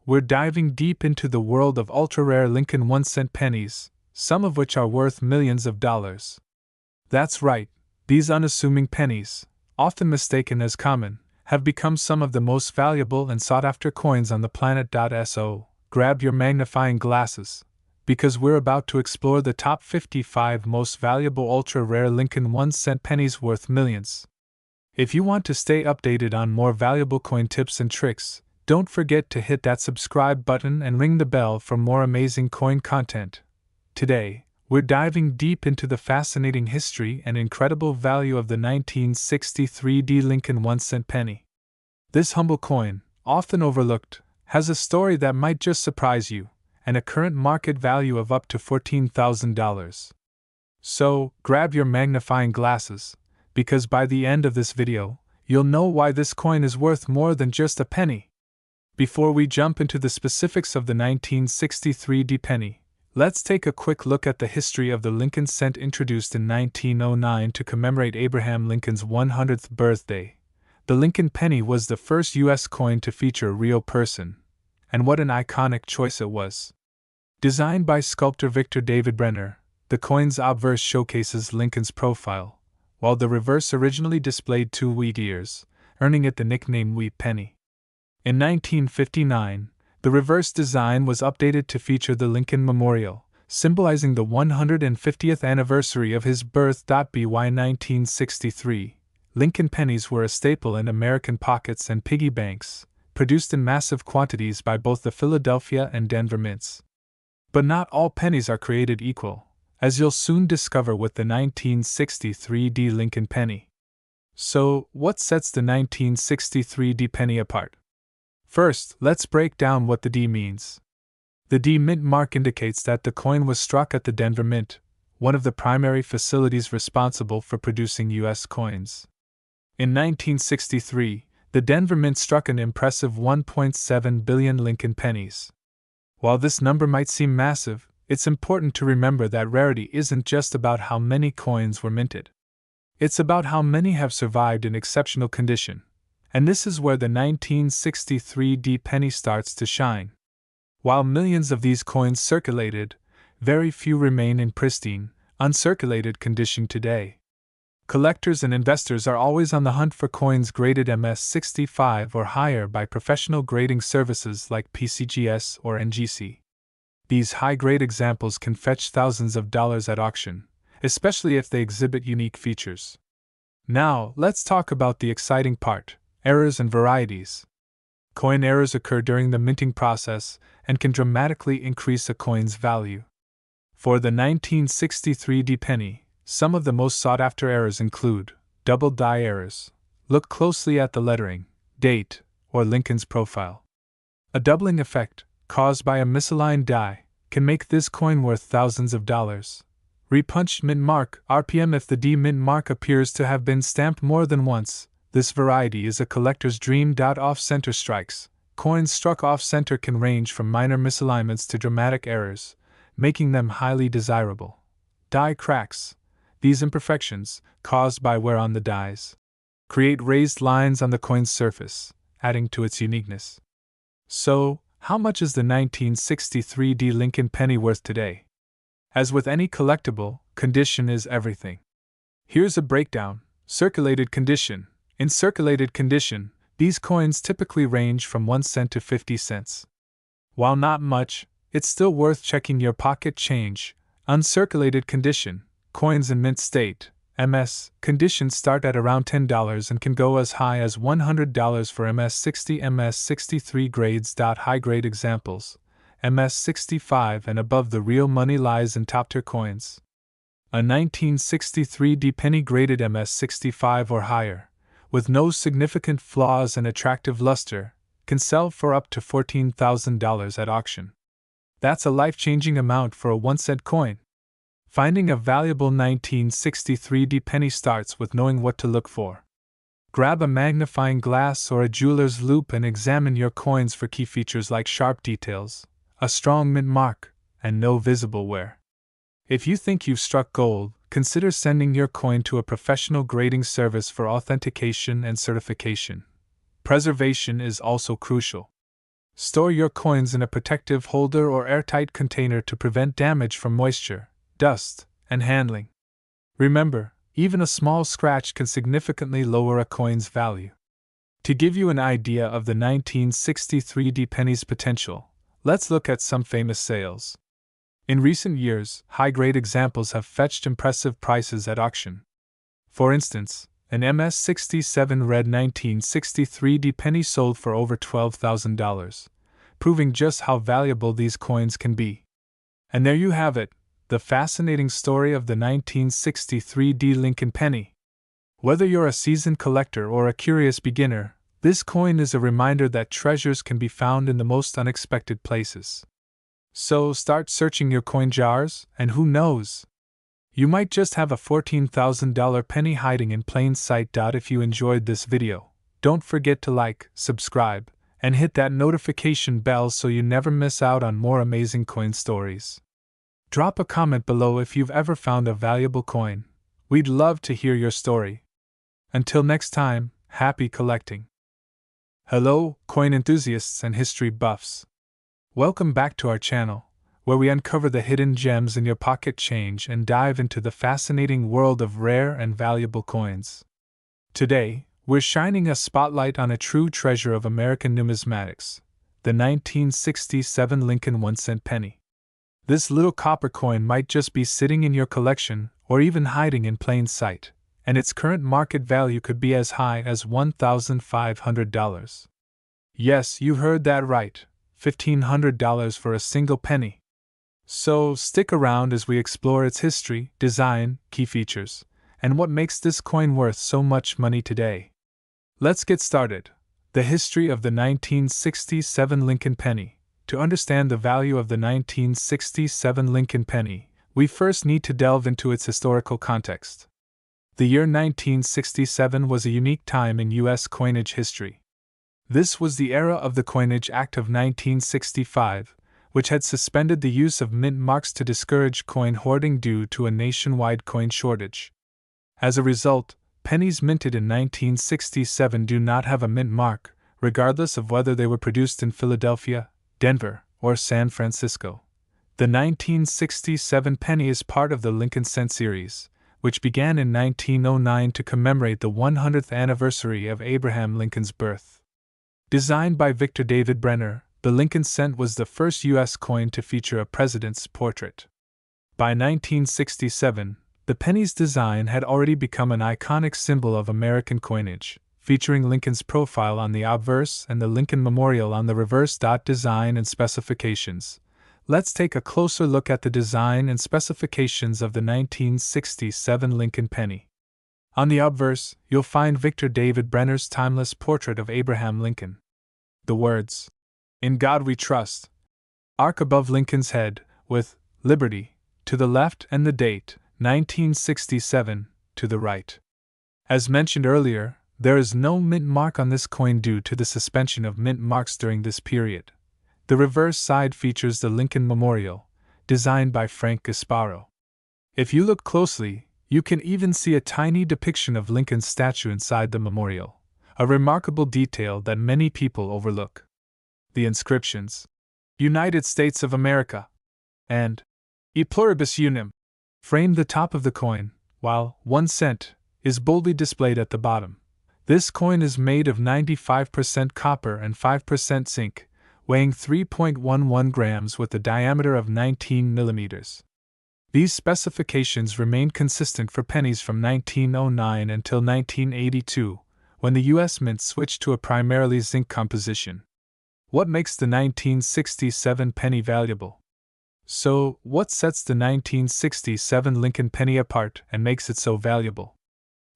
we're diving deep into the world of ultra-rare Lincoln 1-cent pennies, some of which are worth millions of dollars. That's right, these unassuming pennies, often mistaken as common, have become some of the most valuable and sought-after coins on the planet. So, grab your magnifying glasses, because we're about to explore the top 55 most valuable ultra-rare Lincoln 1-cent pennies worth millions. If you want to stay updated on more valuable coin tips and tricks, don't forget to hit that subscribe button and ring the bell for more amazing coin content. Today, we're diving deep into the fascinating history and incredible value of the 1963 Lincoln 1-cent penny. This humble coin, often overlooked, has a story that might just surprise you, and a current market value of up to $14,000. So, grab your magnifying glasses, because by the end of this video, you'll know why this coin is worth more than just a penny. Before we jump into the specifics of the 1963 penny, let's take a quick look at the history of the Lincoln cent. Introduced in 1909 to commemorate Abraham Lincoln's 100th birthday, the Lincoln penny was the first U.S. coin to feature a real person. And what an iconic choice it was. Designed by sculptor Victor David Brenner, the coin's obverse showcases Lincoln's profile, while the reverse originally displayed two wheat ears, earning it the nickname Wheat Penny. In 1959, the reverse design was updated to feature the Lincoln Memorial, symbolizing the 150th anniversary of his birth. By 1963, Lincoln pennies were a staple in American pockets and piggy banks, produced in massive quantities by both the Philadelphia and Denver mints. But not all pennies are created equal, as you'll soon discover with the 1963 Lincoln penny. So, what sets the 1963 penny apart? First, let's break down what the D means. The D mint mark indicates that the coin was struck at the Denver Mint, one of the primary facilities responsible for producing U.S. coins. In 1963, the Denver Mint struck an impressive 1.7 billion Lincoln pennies. While this number might seem massive, it's important to remember that rarity isn't just about how many coins were minted. It's about how many have survived in exceptional condition. And this is where the 1963 penny starts to shine. While millions of these coins circulated, very few remain in pristine, uncirculated condition today. Collectors and investors are always on the hunt for coins graded MS65 or higher by professional grading services like PCGS or NGC. These high-grade examples can fetch thousands of dollars at auction, especially if they exhibit unique features. Now, let's talk about the exciting part: errors and varieties. Coin errors occur during the minting process and can dramatically increase a coin's value. For the 1963 penny, some of the most sought-after errors include double die errors. Look closely at the lettering, date, or Lincoln's profile. A doubling effect, caused by a misaligned die, can make this coin worth thousands of dollars. Repunched mint mark, RPM. If the D mint mark appears to have been stamped more than once, this variety is a collector's dream. Off-center strikes. Coins struck off-center can range from minor misalignments to dramatic errors, making them highly desirable. Die cracks. These imperfections, caused by wear on the dies, create raised lines on the coin's surface, adding to its uniqueness. So, how much is the 1963 Lincoln penny worth today? As with any collectible, condition is everything. Here's a breakdown. Circulated condition. In circulated condition, these coins typically range from 1 cent to 50 cents. While not much, it's still worth checking your pocket change. Uncirculated condition. Coins in mint state, MS, conditions start at around $10 and can go as high as $100 for MS60, MS63 grades. High-grade examples, MS65 and above. The real money lies in top-tier coins. A 1963 penny graded MS65 or higher, with no significant flaws and attractive luster, can sell for up to $14,000 at auction. That's a life-changing amount for a 1-cent coin. Finding a valuable 1963 penny starts with knowing what to look for. Grab a magnifying glass or a jeweler's loupe and examine your coins for key features like sharp details, a strong mint mark, and no visible wear. If you think you've struck gold, consider sending your coin to a professional grading service for authentication and certification. Preservation is also crucial. Store your coins in a protective holder or airtight container to prevent damage from moisture, dust, and handling. Remember, even a small scratch can significantly lower a coin's value. To give you an idea of the 1963 penny's potential, let's look at some famous sales. In recent years, high-grade examples have fetched impressive prices at auction. For instance, an MS-67 red 1963 penny sold for over $12,000, proving just how valuable these coins can be. And there you have it, the fascinating story of the 1963 Lincoln penny. Whether you're a seasoned collector or a curious beginner, this coin is a reminder that treasures can be found in the most unexpected places. So start searching your coin jars, and who knows? You might just have a $14,000 penny hiding in plain sight. If you enjoyed this video, don't forget to like, subscribe, and hit that notification bell so you never miss out on more amazing coin stories. Drop a comment below if you've ever found a valuable coin. We'd love to hear your story. Until next time, happy collecting. Hello, coin enthusiasts and history buffs. Welcome back to our channel, where we uncover the hidden gems in your pocket change and dive into the fascinating world of rare and valuable coins. Today, we're shining a spotlight on a true treasure of American numismatics, the 1967 Lincoln 1-cent penny. This little copper coin might just be sitting in your collection or even hiding in plain sight, and its current market value could be as high as $1,500. Yes, you heard that right, $1,500 for a single penny. So stick around as we explore its history, design, key features, and what makes this coin worth so much money today. Let's get started. The history of the 1967 Lincoln penny. To understand the value of the 1967 Lincoln penny, we first need to delve into its historical context. The year 1967 was a unique time in U.S. coinage history. This was the era of the Coinage Act of 1965, which had suspended the use of mint marks to discourage coin hoarding due to a nationwide coin shortage. As a result, pennies minted in 1967 do not have a mint mark, regardless of whether they were produced in Philadelphia, Denver, or San Francisco. The 1967 penny is part of the Lincoln Cent series, which began in 1909 to commemorate the 100th anniversary of Abraham Lincoln's birth. Designed by Victor David Brenner, the Lincoln Cent was the first U.S. coin to feature a president's portrait. By 1967, the penny's design had already become an iconic symbol of American coinage, featuring Lincoln's profile on the obverse and the Lincoln Memorial on the reverse. Design and specifications. Let's take a closer look at the design and specifications of the 1967 Lincoln penny. On the obverse, you'll find Victor David Brenner's timeless portrait of Abraham Lincoln. The words, "In God We Trust," arc above Lincoln's head, with "Liberty" to the left and the date, 1967, to the right. As mentioned earlier, there is no mint mark on this coin due to the suspension of mint marks during this period. The reverse side features the Lincoln Memorial, designed by Frank Gasparo. If you look closely, you can even see a tiny depiction of Lincoln's statue inside the memorial, a remarkable detail that many people overlook. The inscriptions, "United States of America," and "E Pluribus Unum," frame the top of the coin, while 1 cent is boldly displayed at the bottom. This coin is made of 95% copper and 5% zinc, weighing 3.11 grams with a diameter of 19 millimeters. These specifications remained consistent for pennies from 1909 until 1982, when the U.S. Mint switched to a primarily zinc composition. What makes the 1967 penny valuable? So, what sets the 1967 Lincoln penny apart and makes it so valuable?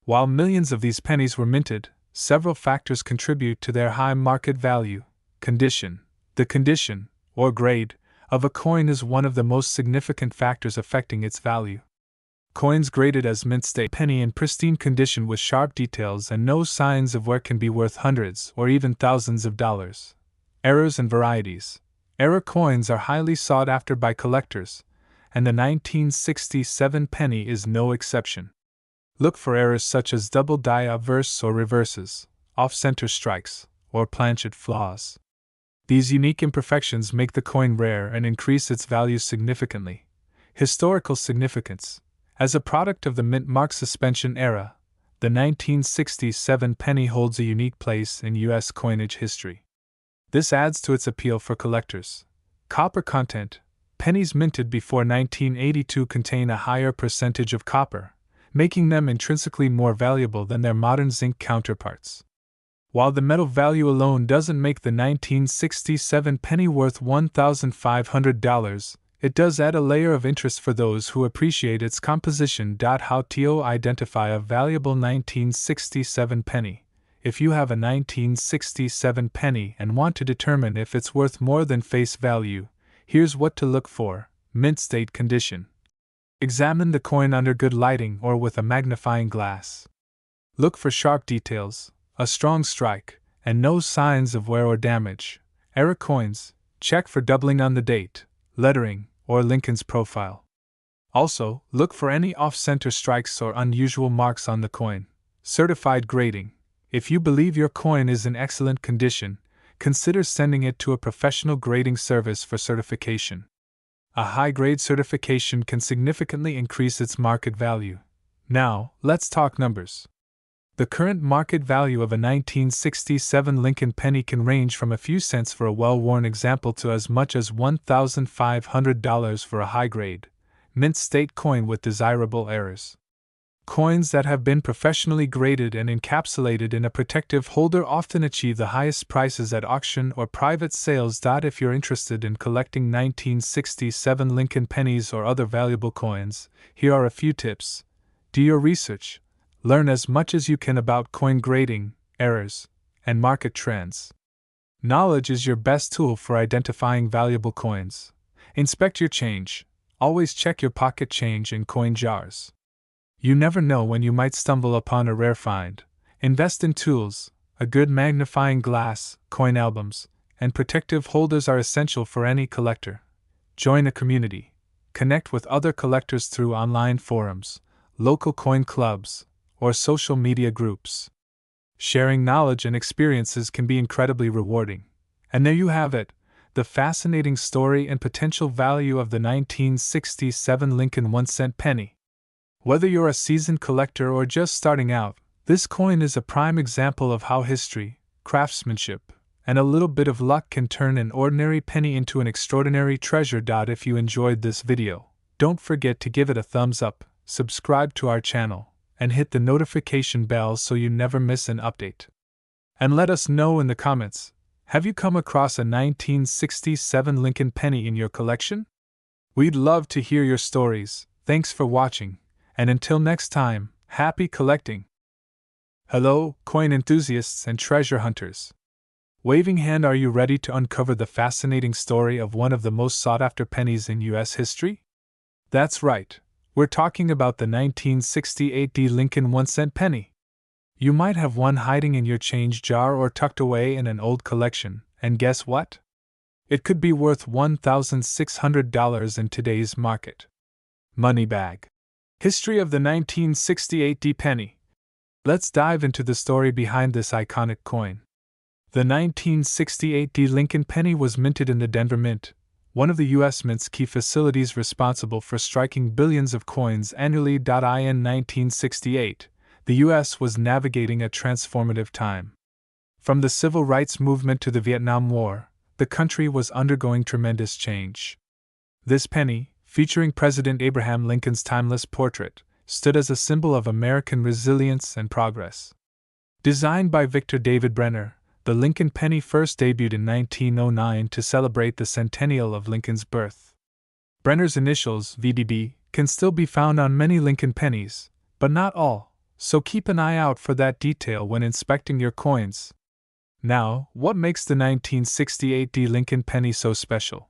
While millions of these pennies were minted, several factors contribute to their high market value. Condition. The condition, or grade, of a coin is one of the most significant factors affecting its value. Coins graded as mint stay penny in pristine condition with sharp details and no signs of wear can be worth hundreds or even thousands of dollars. Errors and varieties. Error coins are highly sought after by collectors, and the 1967 penny is no exception. Look for errors such as double die obverse or reverses, off-center strikes, or planchet flaws. These unique imperfections make the coin rare and increase its value significantly. Historical significance. As a product of the mint mark suspension era, the 1967 penny holds a unique place in U.S. coinage history. This adds to its appeal for collectors. Copper content. Pennies minted before 1982 contain a higher percentage of copper, making them intrinsically more valuable than their modern zinc counterparts. While the metal value alone doesn't make the 1967 penny worth $1,500, it does add a layer of interest for those who appreciate its composition. How to identify a valuable 1967 penny? If you have a 1967 penny and want to determine if it's worth more than face value, here's what to look for. Mint state condition. Examine the coin under good lighting or with a magnifying glass. Look for sharp details, a strong strike, and no signs of wear or damage. Era coins, check for doubling on the date, lettering, or Lincoln's profile. Also, look for any off-center strikes or unusual marks on the coin. Certified grading. If you believe your coin is in excellent condition, consider sending it to a professional grading service for certification. A high-grade certification can significantly increase its market value. Now, let's talk numbers. The current market value of a 1967 Lincoln penny can range from a few cents for a well-worn example to as much as $1,500 for a high-grade, mint state coin with desirable errors. Coins that have been professionally graded and encapsulated in a protective holder often achieve the highest prices at auction or private sales. If you're interested in collecting 1967 Lincoln pennies or other valuable coins, here are a few tips. Do your research. Learn as much as you can about coin grading, errors, and market trends. Knowledge is your best tool for identifying valuable coins. Inspect your change. Always check your pocket change and coin jars. You never know when you might stumble upon a rare find. Invest in tools. A good magnifying glass, coin albums, and protective holders are essential for any collector. Join a community. Connect with other collectors through online forums, local coin clubs, or social media groups. Sharing knowledge and experiences can be incredibly rewarding. And there you have it, the fascinating story and potential value of the 1967 Lincoln 1-cent penny. Whether you're a seasoned collector or just starting out, this coin is a prime example of how history, craftsmanship, and a little bit of luck can turn an ordinary penny into an extraordinary treasure. If you enjoyed this video, don't forget to give it a thumbs up, subscribe to our channel, and hit the notification bell so you never miss an update. And let us know in the comments, have you come across a 1967 Lincoln penny in your collection? We'd love to hear your stories. Thanks for watching, and until next time, happy collecting! Hello, coin enthusiasts and treasure hunters. Waving hand, are you ready to uncover the fascinating story of one of the most sought-after pennies in U.S. history? That's right. We're talking about the 1968 Lincoln 1-cent penny. You might have one hiding in your change jar or tucked away in an old collection, and guess what? It could be worth $1,600 in today's market. Money bag. History of the 1968 penny. Let's dive into the story behind this iconic coin. The 1968 Lincoln penny was minted in the Denver Mint, one of the U.S. Mint's key facilities responsible for striking billions of coins annually. In 1968, the U.S. was navigating a transformative time. From the Civil Rights Movement to the Vietnam War, the country was undergoing tremendous change. This penny, featuring President Abraham Lincoln's timeless portrait, stood as a symbol of American resilience and progress. Designed by Victor David Brenner, the Lincoln penny first debuted in 1909 to celebrate the centennial of Lincoln's birth. Brenner's initials, VDB, can still be found on many Lincoln pennies, but not all, so keep an eye out for that detail when inspecting your coins. Now, what makes the 1968 Lincoln penny so special?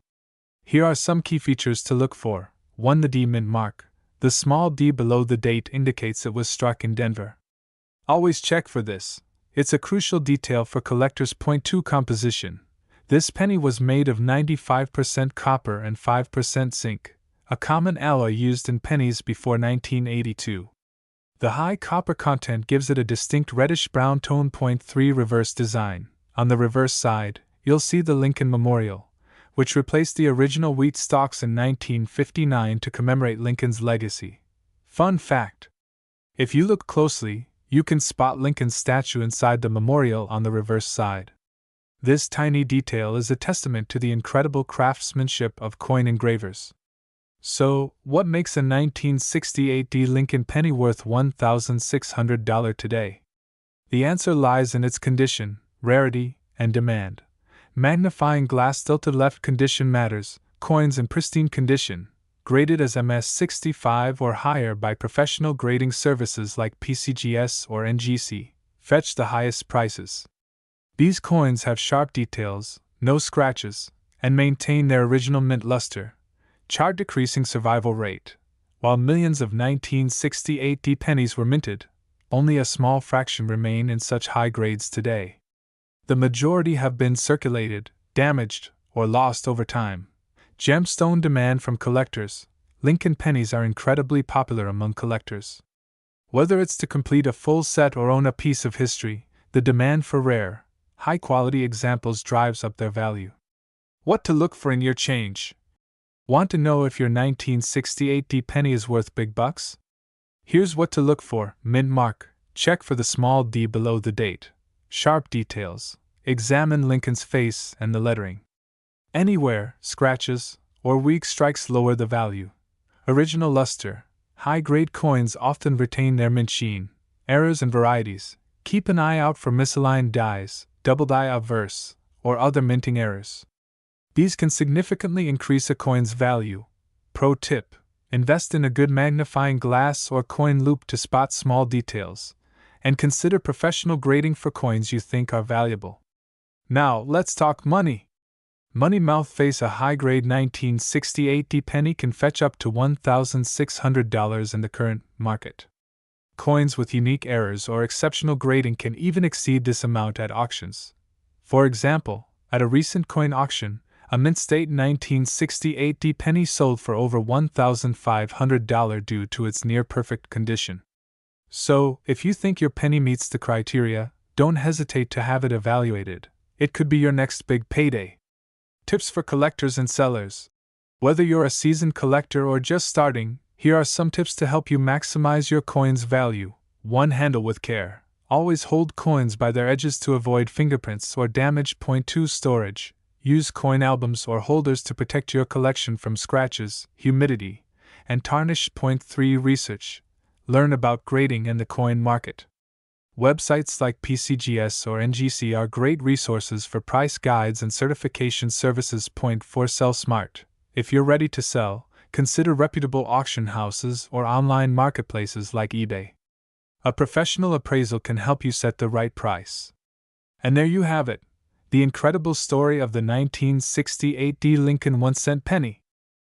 Here are some key features to look for. 1. The D mint mark. The small d below the date indicates it was struck in Denver. Always check for this. It's a crucial detail for collectors. 2. Composition. This penny was made of 95% copper and 5% zinc, a common alloy used in pennies before 1982. The high copper content gives it a distinct reddish-brown tone. 3. Reverse design. On the reverse side, you'll see the Lincoln Memorial, which replaced the original wheat stalks in 1959 to commemorate Lincoln's legacy. Fun fact: if you look closely, you can spot Lincoln's statue inside the memorial on the reverse side. This tiny detail is a testament to the incredible craftsmanship of coin engravers. So, what makes a 1968 Lincoln penny worth $1,600 today? The answer lies in its condition, rarity, and demand. Magnifying glass tilted left condition matters. Coins in pristine condition, graded as MS65 or higher by professional grading services like PCGS or NGC, fetch the highest prices. These coins have sharp details, no scratches, and maintain their original mint luster, chart decreasing survival rate. While millions of 1968 pennies were minted, only a small fraction remain in such high grades today. The majority have been circulated, damaged, or lost over time. Gemstone demand from collectors. Lincoln pennies are incredibly popular among collectors. Whether it's to complete a full set or own a piece of history, the demand for rare, high-quality examples drives up their value. What to look for in your change? Want to know if your 1968 penny is worth big bucks? Here's what to look for: mint mark. Check for the small d below the date. Sharp details. Examine Lincoln's face and the lettering. Anywhere, scratches, or weak strikes lower the value. Original luster. High-grade coins often retain their mint sheen. Errors and varieties. Keep an eye out for misaligned dies, double die obverse, or other minting errors. These can significantly increase a coin's value. Pro tip: invest in a good magnifying glass or coin loupe to spot small details, and consider professional grading for coins you think are valuable. Now, let's talk money. Money mouth face: a high-grade 1968 penny can fetch up to $1,600 in the current market. Coins with unique errors or exceptional grading can even exceed this amount at auctions. For example, at a recent coin auction, a mint state 1968 penny sold for over $1,500 due to its near-perfect condition. So, if you think your penny meets the criteria, don't hesitate to have it evaluated. It could be your next big payday. Tips for collectors and sellers. Whether you're a seasoned collector or just starting, here are some tips to help you maximize your coin's value. 1. Handle with care. Always hold coins by their edges to avoid fingerprints or damage. 2. Storage. Use coin albums or holders to protect your collection from scratches, humidity, and tarnish. 3. Research. Learn about grading and the coin market. Websites like PCGS or NGC are great resources for price guides and certification services. 4. Sell smart. If you're ready to sell, consider reputable auction houses or online marketplaces like eBay. A professional appraisal can help you set the right price. And there you have it, the incredible story of the 1968 Lincoln 1-cent penny.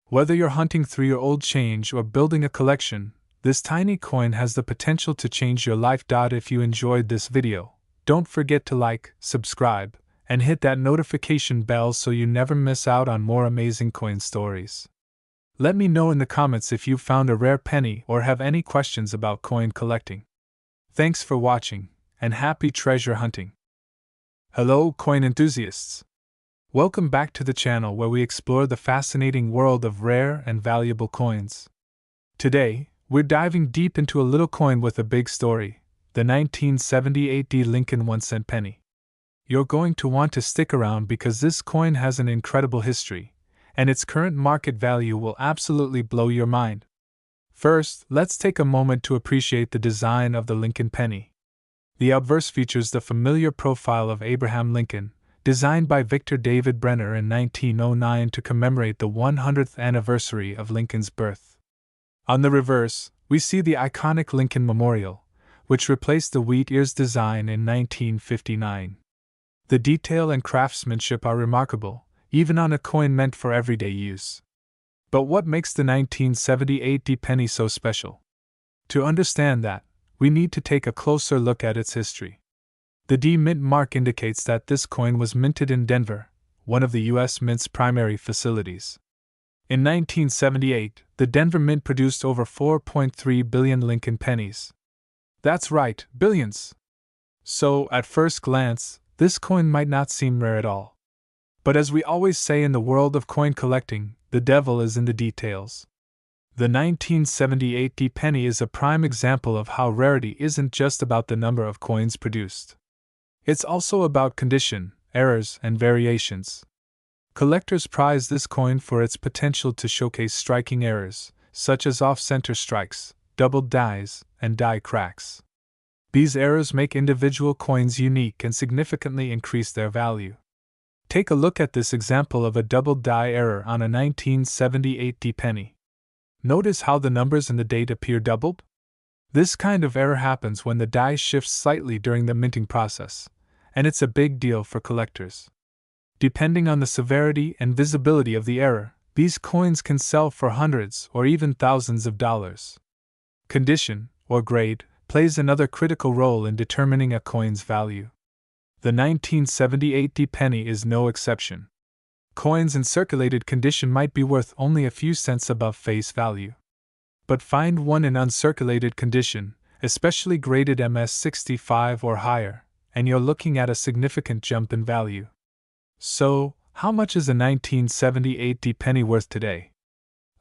Whether you're hunting through your old change or building a collection, this tiny coin has the potential to change your life. If you enjoyed this video, don't forget to like, subscribe, and hit that notification bell so you never miss out on more amazing coin stories. Let me know in the comments if you found a rare penny or have any questions about coin collecting. Thanks for watching, and happy treasure hunting! Hello, coin enthusiasts! Welcome back to the channel where we explore the fascinating world of rare and valuable coins. Today, we're diving deep into a little coin with a big story, the 1978 Lincoln 1-cent penny. You're going to want to stick around because this coin has an incredible history, and its current market value will absolutely blow your mind. First, let's take a moment to appreciate the design of the Lincoln penny. The obverse features the familiar profile of Abraham Lincoln, designed by Victor David Brenner in 1909 to commemorate the 100th anniversary of Lincoln's birth. On the reverse, we see the iconic Lincoln Memorial, which replaced the wheat ears design in 1959. The detail and craftsmanship are remarkable, even on a coin meant for everyday use. But what makes the 1978 penny so special? To understand that, we need to take a closer look at its history. The D mint mark indicates that this coin was minted in Denver, one of the U.S. Mint's primary facilities. In 1978, the Denver Mint produced over 4.3 billion Lincoln pennies. That's right, billions! So, at first glance, this coin might not seem rare at all. But as we always say in the world of coin collecting, the devil is in the details. The 1978 penny is a prime example of how rarity isn't just about the number of coins produced. It's also about condition, errors, and variations. Collectors prize this coin for its potential to showcase striking errors, such as off-center strikes, doubled dies, and die cracks. These errors make individual coins unique and significantly increase their value. Take a look at this example of a doubled die error on a 1978 penny. Notice how the numbers and the date appear doubled? This kind of error happens when the die shifts slightly during the minting process, and it's a big deal for collectors. Depending on the severity and visibility of the error, these coins can sell for hundreds or even thousands of dollars. Condition, or grade, plays another critical role in determining a coin's value. The 1978 penny is no exception. Coins in circulated condition might be worth only a few cents above face value. But find one in uncirculated condition, especially graded MS65 or higher, and you're looking at a significant jump in value. So, how much is a 1978 penny worth today?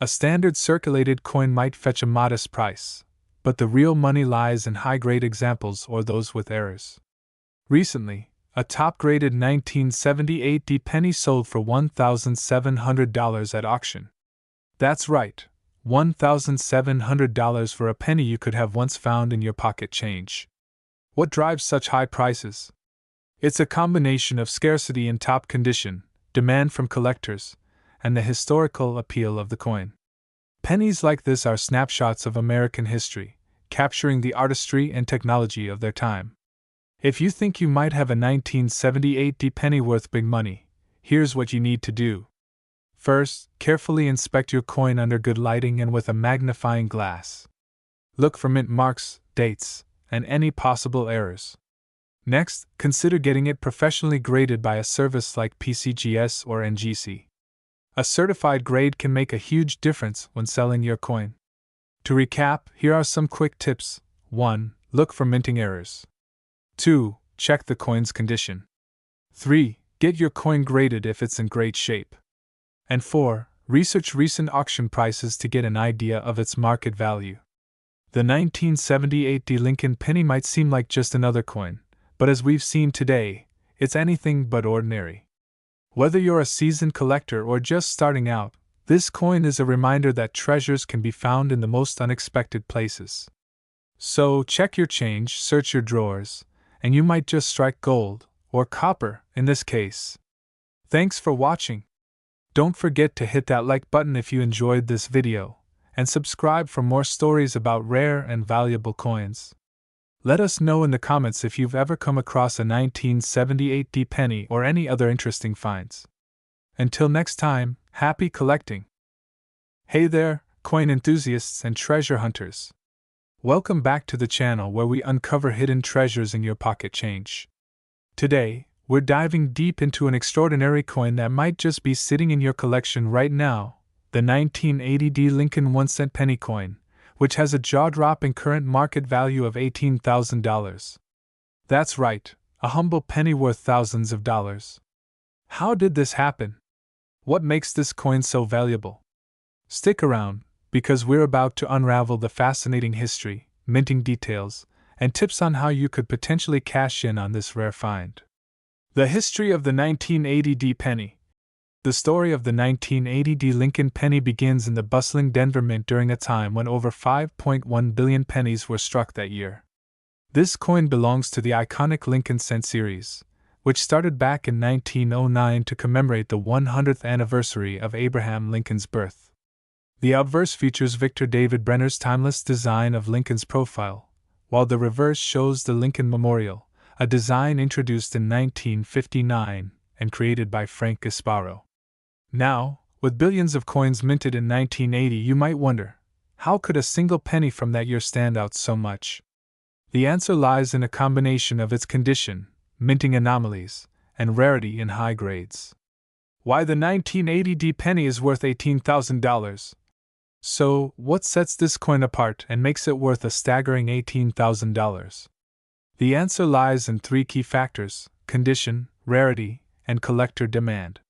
A standard circulated coin might fetch a modest price, but the real money lies in high-grade examples or those with errors. Recently, a top-graded 1978 penny sold for $1,700 at auction. That's right, $1,700 for a penny you could have once found in your pocket change. What drives such high prices? It's a combination of scarcity in top condition, demand from collectors, and the historical appeal of the coin. Pennies like this are snapshots of American history, capturing the artistry and technology of their time. If you think you might have a 1978 penny worth big money, here's what you need to do. First, carefully inspect your coin under good lighting and with a magnifying glass. Look for mint marks, dates, and any possible errors. Next, consider getting it professionally graded by a service like PCGS or NGC. A certified grade can make a huge difference when selling your coin. To recap, here are some quick tips. 1. Look for minting errors. 2. Check the coin's condition. 3. Get your coin graded if it's in great shape. And 4. Research recent auction prices to get an idea of its market value. The 1978 Lincoln penny might seem like just another coin, but as we've seen today, it's anything but ordinary. Whether you're a seasoned collector or just starting out, this coin is a reminder that treasures can be found in the most unexpected places. So check your change, search your drawers, and you might just strike gold, or copper in this case. Thanks for watching. Don't forget to hit that like button if you enjoyed this video, and subscribe for more stories about rare and valuable coins. Let us know in the comments if you've ever come across a 1978 penny or any other interesting finds. Until next time, happy collecting! Hey there, coin enthusiasts and treasure hunters! Welcome back to the channel where we uncover hidden treasures in your pocket change. Today, we're diving deep into an extraordinary coin that might just be sitting in your collection right now, the 1980 Lincoln 1-cent penny coin, which has a jaw-dropping current market value of $18,000. That's right, a humble penny worth thousands of dollars. How did this happen? What makes this coin so valuable? Stick around, because we're about to unravel the fascinating history, minting details, and tips on how you could potentially cash in on this rare find. The history of the 1980 penny. The story of the 1980 Lincoln penny begins in the bustling Denver Mint during a time when over 5.1 billion pennies were struck that year. This coin belongs to the iconic Lincoln cent series, which started back in 1909 to commemorate the 100th anniversary of Abraham Lincoln's birth. The obverse features Victor David Brenner's timeless design of Lincoln's profile, while the reverse shows the Lincoln Memorial, a design introduced in 1959 and created by Frank Gasparo. Now, with billions of coins minted in 1980, you might wonder, how could a single penny from that year stand out so much? The answer lies in a combination of its condition, minting anomalies, and rarity in high grades. Why the 1980 penny is worth $18,000? So, what sets this coin apart and makes it worth a staggering $18,000? The answer lies in three key factors: condition, rarity, and collector demand.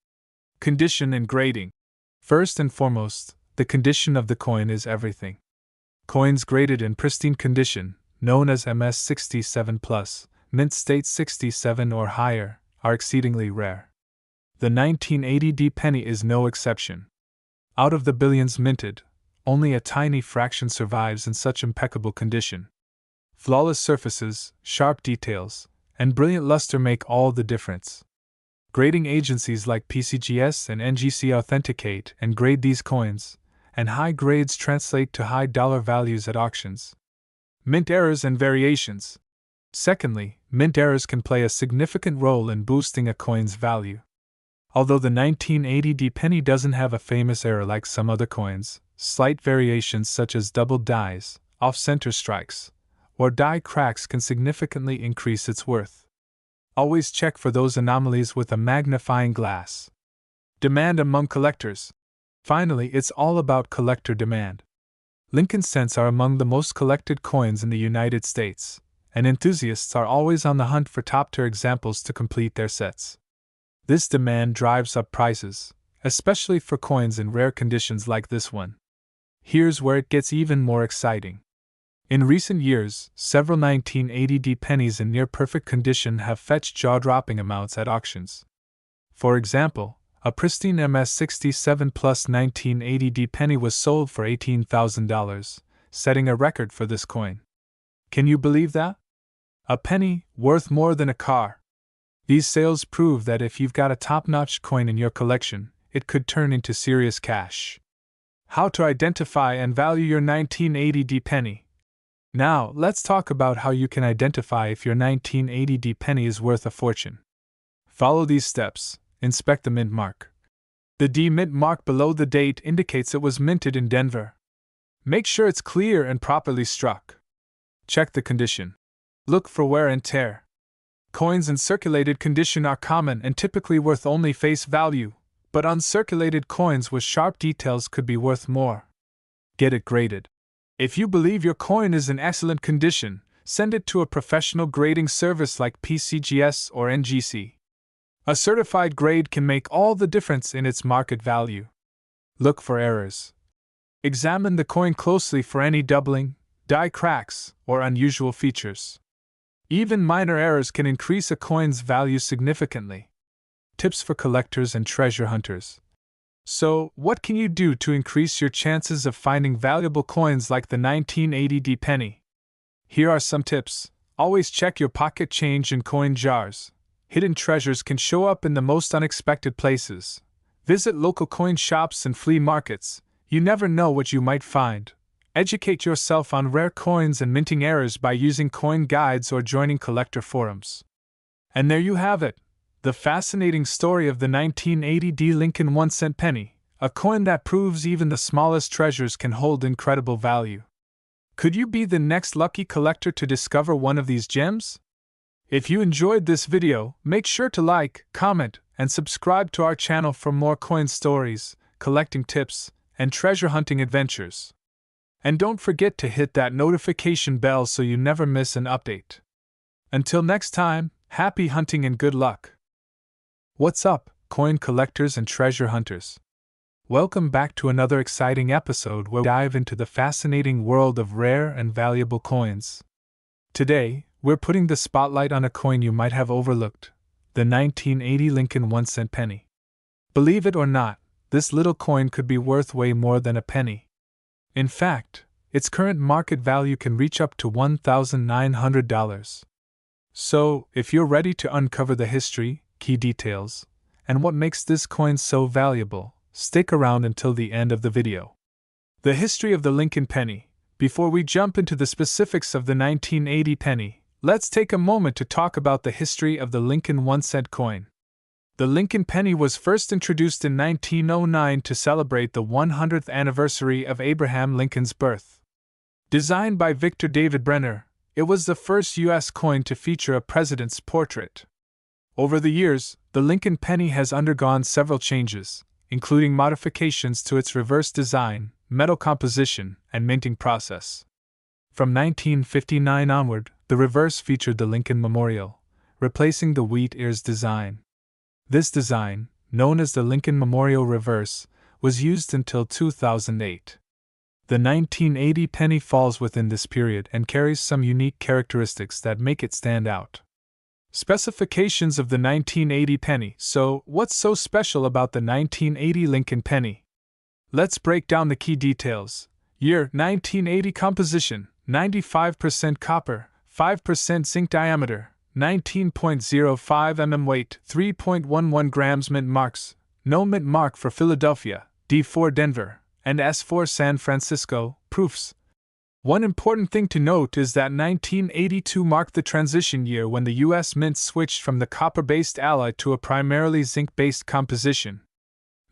Condition and grading. First and foremost, the condition of the coin is everything. Coins graded in pristine condition, known as MS67 plus, mint state 67 or higher, are exceedingly rare. The 1980D penny is no exception. Out of the billions minted, only a tiny fraction survives in such impeccable condition. Flawless surfaces, sharp details, and brilliant luster make all the difference. Grading agencies like PCGS and NGC authenticate and grade these coins, and high grades translate to high dollar values at auctions. Mint errors and variations. Secondly, mint errors can play a significant role in boosting a coin's value. Although the 1980D penny doesn't have a famous error like some other coins, slight variations such as double dies, off-center strikes, or die cracks can significantly increase its worth. Always check for those anomalies with a magnifying glass. Demand among collectors. Finally, it's all about collector demand. Lincoln cents are among the most collected coins in the United States, and enthusiasts are always on the hunt for top-tier examples to complete their sets. This demand drives up prices, especially for coins in rare conditions like this one. Here's where it gets even more exciting. In recent years, several 1980D pennies in near-perfect condition have fetched jaw-dropping amounts at auctions. For example, a pristine MS67 plus 1980D penny was sold for $18,000, setting a record for this coin. Can you believe that? A penny, worth more than a car. These sales prove that if you've got a top-notch coin in your collection, it could turn into serious cash. How to identify and value your 1980D penny. Now, let's talk about how you can identify if your 1980D penny is worth a fortune. Follow these steps. Inspect the mint mark. The D mint mark below the date indicates it was minted in Denver. Make sure it's clear and properly struck. Check the condition. Look for wear and tear. Coins in circulated condition are common and typically worth only face value, but uncirculated coins with sharp details could be worth more. Get it graded. If you believe your coin is in excellent condition, send it to a professional grading service like PCGS or NGC. A certified grade can make all the difference in its market value. Look for errors. Examine the coin closely for any doubling, die cracks, or unusual features. Even minor errors can increase a coin's value significantly. Tips for collectors and treasure hunters. So, what can you do to increase your chances of finding valuable coins like the 1980D penny? Here are some tips. Always check your pocket change in coin jars. Hidden treasures can show up in the most unexpected places. Visit local coin shops and flea markets. You never know what you might find. Educate yourself on rare coins and minting errors by using coin guides or joining collector forums. And there you have it. The fascinating story of the 1980D Lincoln 1-cent penny, a coin that proves even the smallest treasures can hold incredible value. Could you be the next lucky collector to discover one of these gems? If you enjoyed this video, make sure to like, comment, and subscribe to our channel for more coin stories, collecting tips, and treasure hunting adventures. And don't forget to hit that notification bell so you never miss an update. Until next time, happy hunting and good luck! What's up, coin collectors and treasure hunters? Welcome back to another exciting episode where we dive into the fascinating world of rare and valuable coins. Today, we're putting the spotlight on a coin you might have overlooked, the 1980 Lincoln 1-cent penny. Believe it or not, this little coin could be worth way more than a penny. In fact, its current market value can reach up to $1,900. So, if you're ready to uncover the history, key details, and what makes this coin so valuable, stick around until the end of the video. The history of the Lincoln penny. Before we jump into the specifics of the 1980 penny, let's take a moment to talk about the history of the Lincoln 1-cent coin. The Lincoln penny was first introduced in 1909 to celebrate the 100th anniversary of Abraham Lincoln's birth. Designed by Victor David Brenner, it was the first U.S. coin to feature a president's portrait. Over the years, the Lincoln penny has undergone several changes, including modifications to its reverse design, metal composition, and minting process. From 1959 onward, the reverse featured the Lincoln Memorial, replacing the wheat ears design. This design, known as the Lincoln Memorial Reverse, was used until 2008. The 1980 penny falls within this period and carries some unique characteristics that make it stand out. Specifications of the 1980 penny. So, what's so special about the 1980 Lincoln penny? Let's break down the key details. Year: 1980. Composition: 95% copper, 5% zinc. Diameter: 19.05 mm. Weight: 3.11 grams. Mint marks: no mint mark for Philadelphia, D for Denver, and S for San Francisco. Proofs: one important thing to note is that 1982 marked the transition year when the U.S. Mint switched from the copper-based alloy to a primarily zinc-based composition.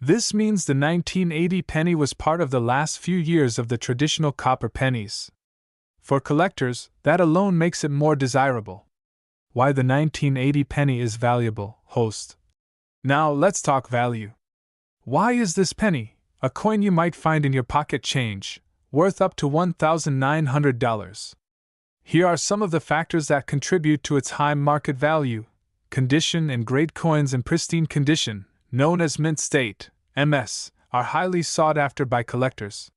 This means the 1980 penny was part of the last few years of the traditional copper pennies. For collectors, that alone makes it more desirable. Why the 1980 penny is valuable, host. Now let's talk value. Why is this penny, a coin you might find in your pocket change, worth up to $1,900? Here are some of the factors that contribute to its high market value. Condition and grade: coins in pristine condition, known as mint state, MS, are highly sought after by collectors.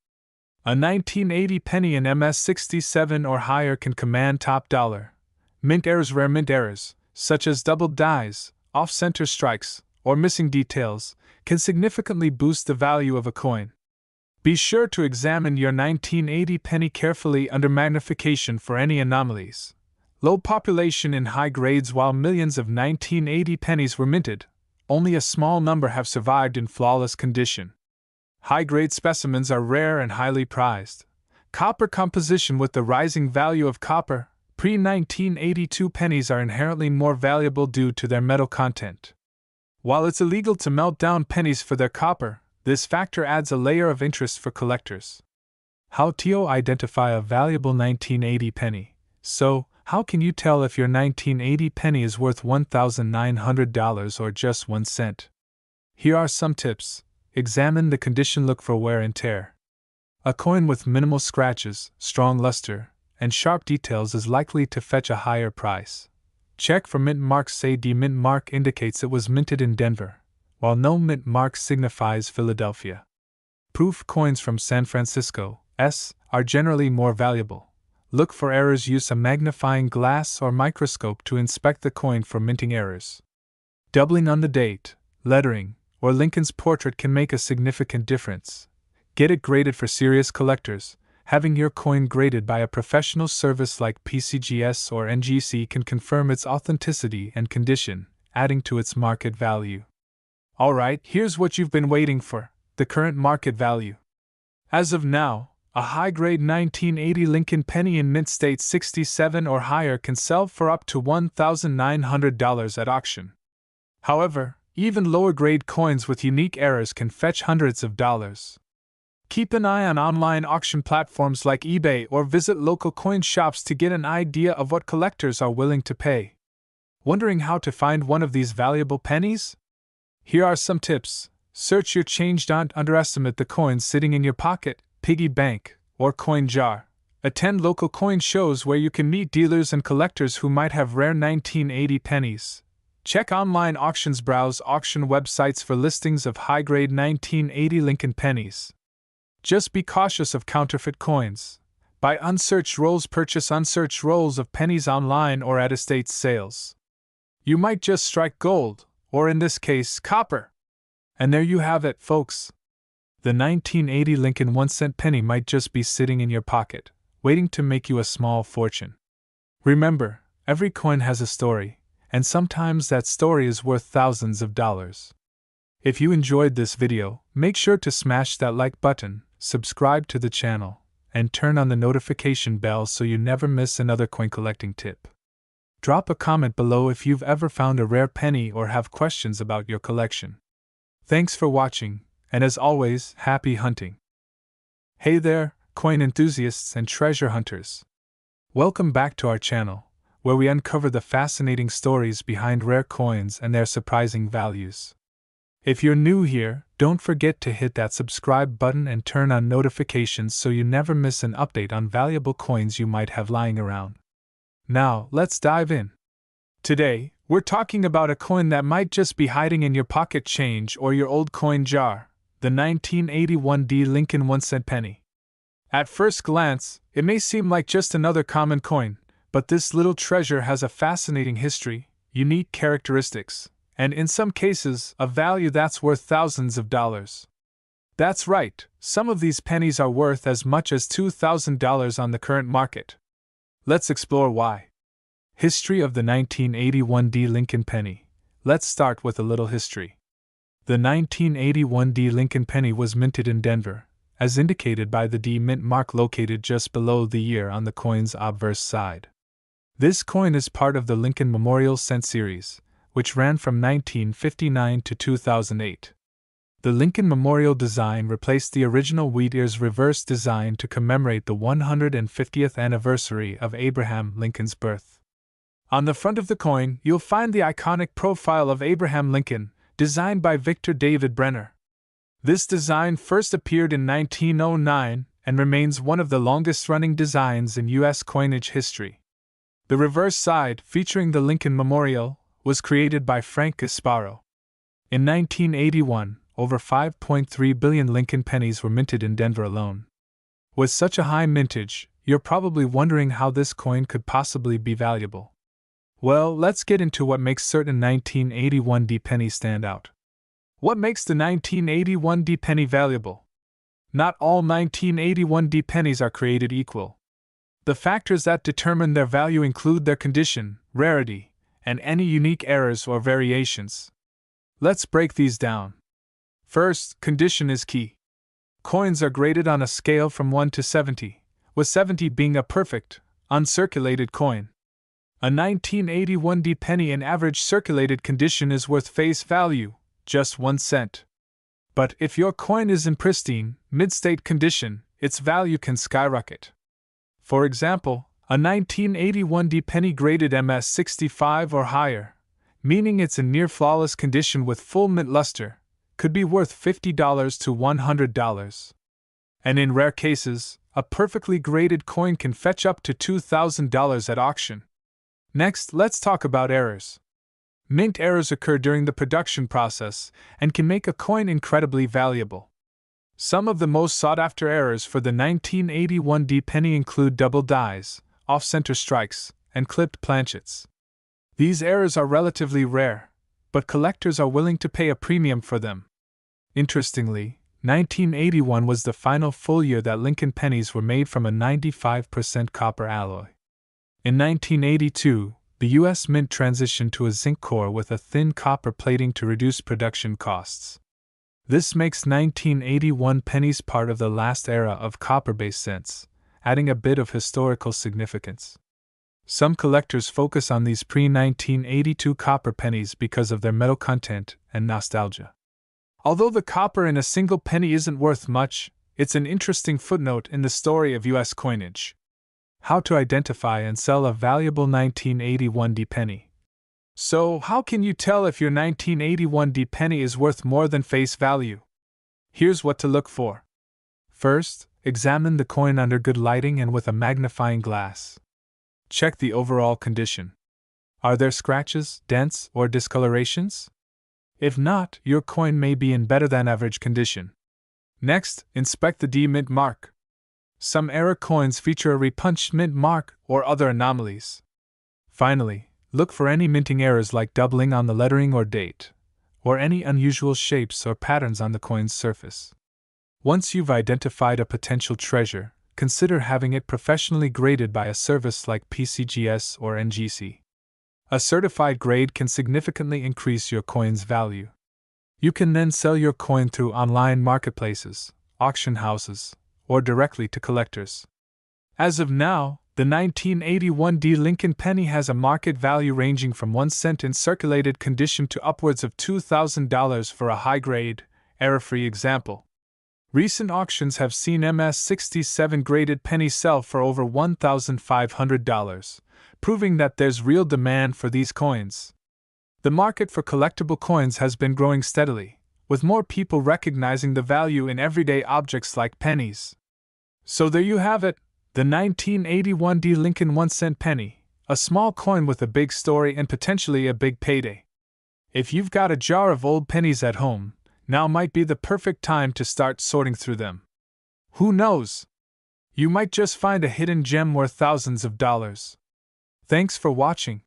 A 1980 penny in MS 67 or higher can command top dollar. Mint errors: rare mint errors, such as doubled dies, off-center strikes, or missing details, can significantly boost the value of a coin. Be sure to examine your 1980 penny carefully under magnification for any anomalies. Low population in high grades: while millions of 1980 pennies were minted, only a small number have survived in flawless condition. High-grade specimens are rare and highly prized. Copper composition: with the rising value of copper, pre-1982 pennies are inherently more valuable due to their metal content. While it's illegal to melt down pennies for their copper, this factor adds a layer of interest for collectors. How to identify a valuable 1980 penny? So, how can you tell if your 1980 penny is worth $1,900 or just 1 cent? Here are some tips. Examine the condition: look for wear and tear. A coin with minimal scratches, strong luster, and sharp details is likely to fetch a higher price. Check for mint marks. Say the mint mark indicates it was minted in Denver, while no mint mark signifies Philadelphia. Proof: coins from San Francisco, S, are generally more valuable. Look for errors. Use a magnifying glass or microscope to inspect the coin for minting errors. Doubling on the date, lettering, or Lincoln's portrait can make a significant difference. Get it graded. For serious collectors, having your coin graded by a professional service like PCGS or NGC can confirm its authenticity and condition, adding to its market value. Alright, here's what you've been waiting for: the current market value. As of now, a high-grade 1980 Lincoln penny in mint state 67 or higher can sell for up to $1,900 at auction. However, even lower-grade coins with unique errors can fetch hundreds of dollars. Keep an eye on online auction platforms like eBay or visit local coin shops to get an idea of what collectors are willing to pay. Wondering how to find one of these valuable pennies? Here are some tips. Search your change. Don't underestimate the coins sitting in your pocket, piggy bank, or coin jar. Attend local coin shows where you can meet dealers and collectors who might have rare 1980 pennies. Check online auctions. Browse auction websites for listings of high-grade 1980 Lincoln pennies. Just be cautious of counterfeit coins. Buy unsearched rolls. Purchase unsearched rolls of pennies online or at estate sales. You might just strike gold, or in this case, copper. And there you have it, folks. The 1980 Lincoln 1-cent penny might just be sitting in your pocket, waiting to make you a small fortune. Remember, every coin has a story, and sometimes that story is worth thousands of dollars. If you enjoyed this video, make sure to smash that like button, subscribe to the channel, and turn on the notification bell so you never miss another coin collecting tip. Drop a comment below if you've ever found a rare penny or have questions about your collection. Thanks for watching, and as always, happy hunting. Hey there, coin enthusiasts and treasure hunters. Welcome back to our channel, where we uncover the fascinating stories behind rare coins and their surprising values. If you're new here, don't forget to hit that subscribe button and turn on notifications so you never miss an update on valuable coins you might have lying around. Now, let's dive in. Today, We're talking about a coin that might just be hiding in your pocket change or your old coin jar, the 1981 D Lincoln 1-cent penny. At first glance, it may seem like just another common coin, but this little treasure has a fascinating history, unique characteristics, and in some cases, a value that's worth thousands of dollars. That's right, some of these pennies are worth as much as $2,000 on the current market. Let's explore why. History of the 1981 D Lincoln penny. Let's start with a little history. The 1981 D Lincoln penny was minted in Denver, as indicated by the D mint mark located just below the year on the coin's obverse side. This coin is part of the Lincoln Memorial Cent series, which ran from 1959 to 2008. The Lincoln Memorial design replaced the original wheat ears reverse design to commemorate the 150th anniversary of Abraham Lincoln's birth. On the front of the coin, you'll find the iconic profile of Abraham Lincoln, designed by Victor David Brenner. This design first appeared in 1909 and remains one of the longest-running designs in U.S. coinage history. The reverse side, featuring the Lincoln Memorial, was created by Frank Gasparo. In 1981, over 5.3 billion Lincoln pennies were minted in Denver alone. With such a high mintage, you're probably wondering how this coin could possibly be valuable. Well, let's get into what makes certain 1981 D pennies stand out. What makes the 1981 D penny valuable? Not all 1981 D pennies are created equal. The factors that determine their value include their condition, rarity, and any unique errors or variations. Let's break these down. First, condition is key. Coins are graded on a scale from 1 to 70, with 70 being a perfect, uncirculated coin. A 1981 D penny in average circulated condition is worth face value, just 1 cent. But if your coin is in pristine, mid-state condition, its value can skyrocket. For example, a 1981 D penny graded MS 65 or higher, meaning it's in near flawless condition with full mint luster, could be worth $50 to $100. And in rare cases, a perfectly graded coin can fetch up to $2,000 at auction. Next, let's talk about errors. Mint errors occur during the production process and can make a coin incredibly valuable. Some of the most sought-after errors for the 1981 D penny include double dies, off-center strikes, and clipped planchets. These errors are relatively rare, but collectors are willing to pay a premium for them. Interestingly, 1981 was the final full year that Lincoln pennies were made from a 95% copper alloy. In 1982, the U.S. Mint transitioned to a zinc core with a thin copper plating to reduce production costs. This makes 1981 pennies part of the last era of copper-based cents, adding a bit of historical significance. Some collectors focus on these pre-1982 copper pennies because of their metal content and nostalgia. Although the copper in a single penny isn't worth much, it's an interesting footnote in the story of U.S. coinage. How to identify and sell a valuable 1981 D penny. So, how can you tell if your 1981 D penny is worth more than face value? Here's what to look for. First, examine the coin under good lighting and with a magnifying glass. Check the overall condition. Are there scratches, dents, or discolorations? If not, your coin may be in better than average condition. Next, inspect the D mint mark. Some error coins feature a repunched mint mark or other anomalies. Finally, look for any minting errors like doubling on the lettering or date, or any unusual shapes or patterns on the coin's surface. Once you've identified a potential treasure, consider having it professionally graded by a service like PCGS or NGC. A certified grade can significantly increase your coin's value. You can then sell your coin through online marketplaces, auction houses, or directly to collectors. As of now, the 1981 D Lincoln penny has a market value ranging from 1 cent in circulated condition to upwards of $2,000 for a high-grade, error-free example. Recent auctions have seen MS 67 graded pennies sell for over $1,500, proving that there's real demand for these coins. The market for collectible coins has been growing steadily, with more people recognizing the value in everyday objects like pennies. So there you have it, the 1981 D Lincoln 1-cent penny, A small coin with a big story and potentially a big payday. If you've got a jar of old pennies at home, now might be the perfect time to start sorting through them. Who knows? You might just find a hidden gem worth thousands of dollars. Thanks for watching.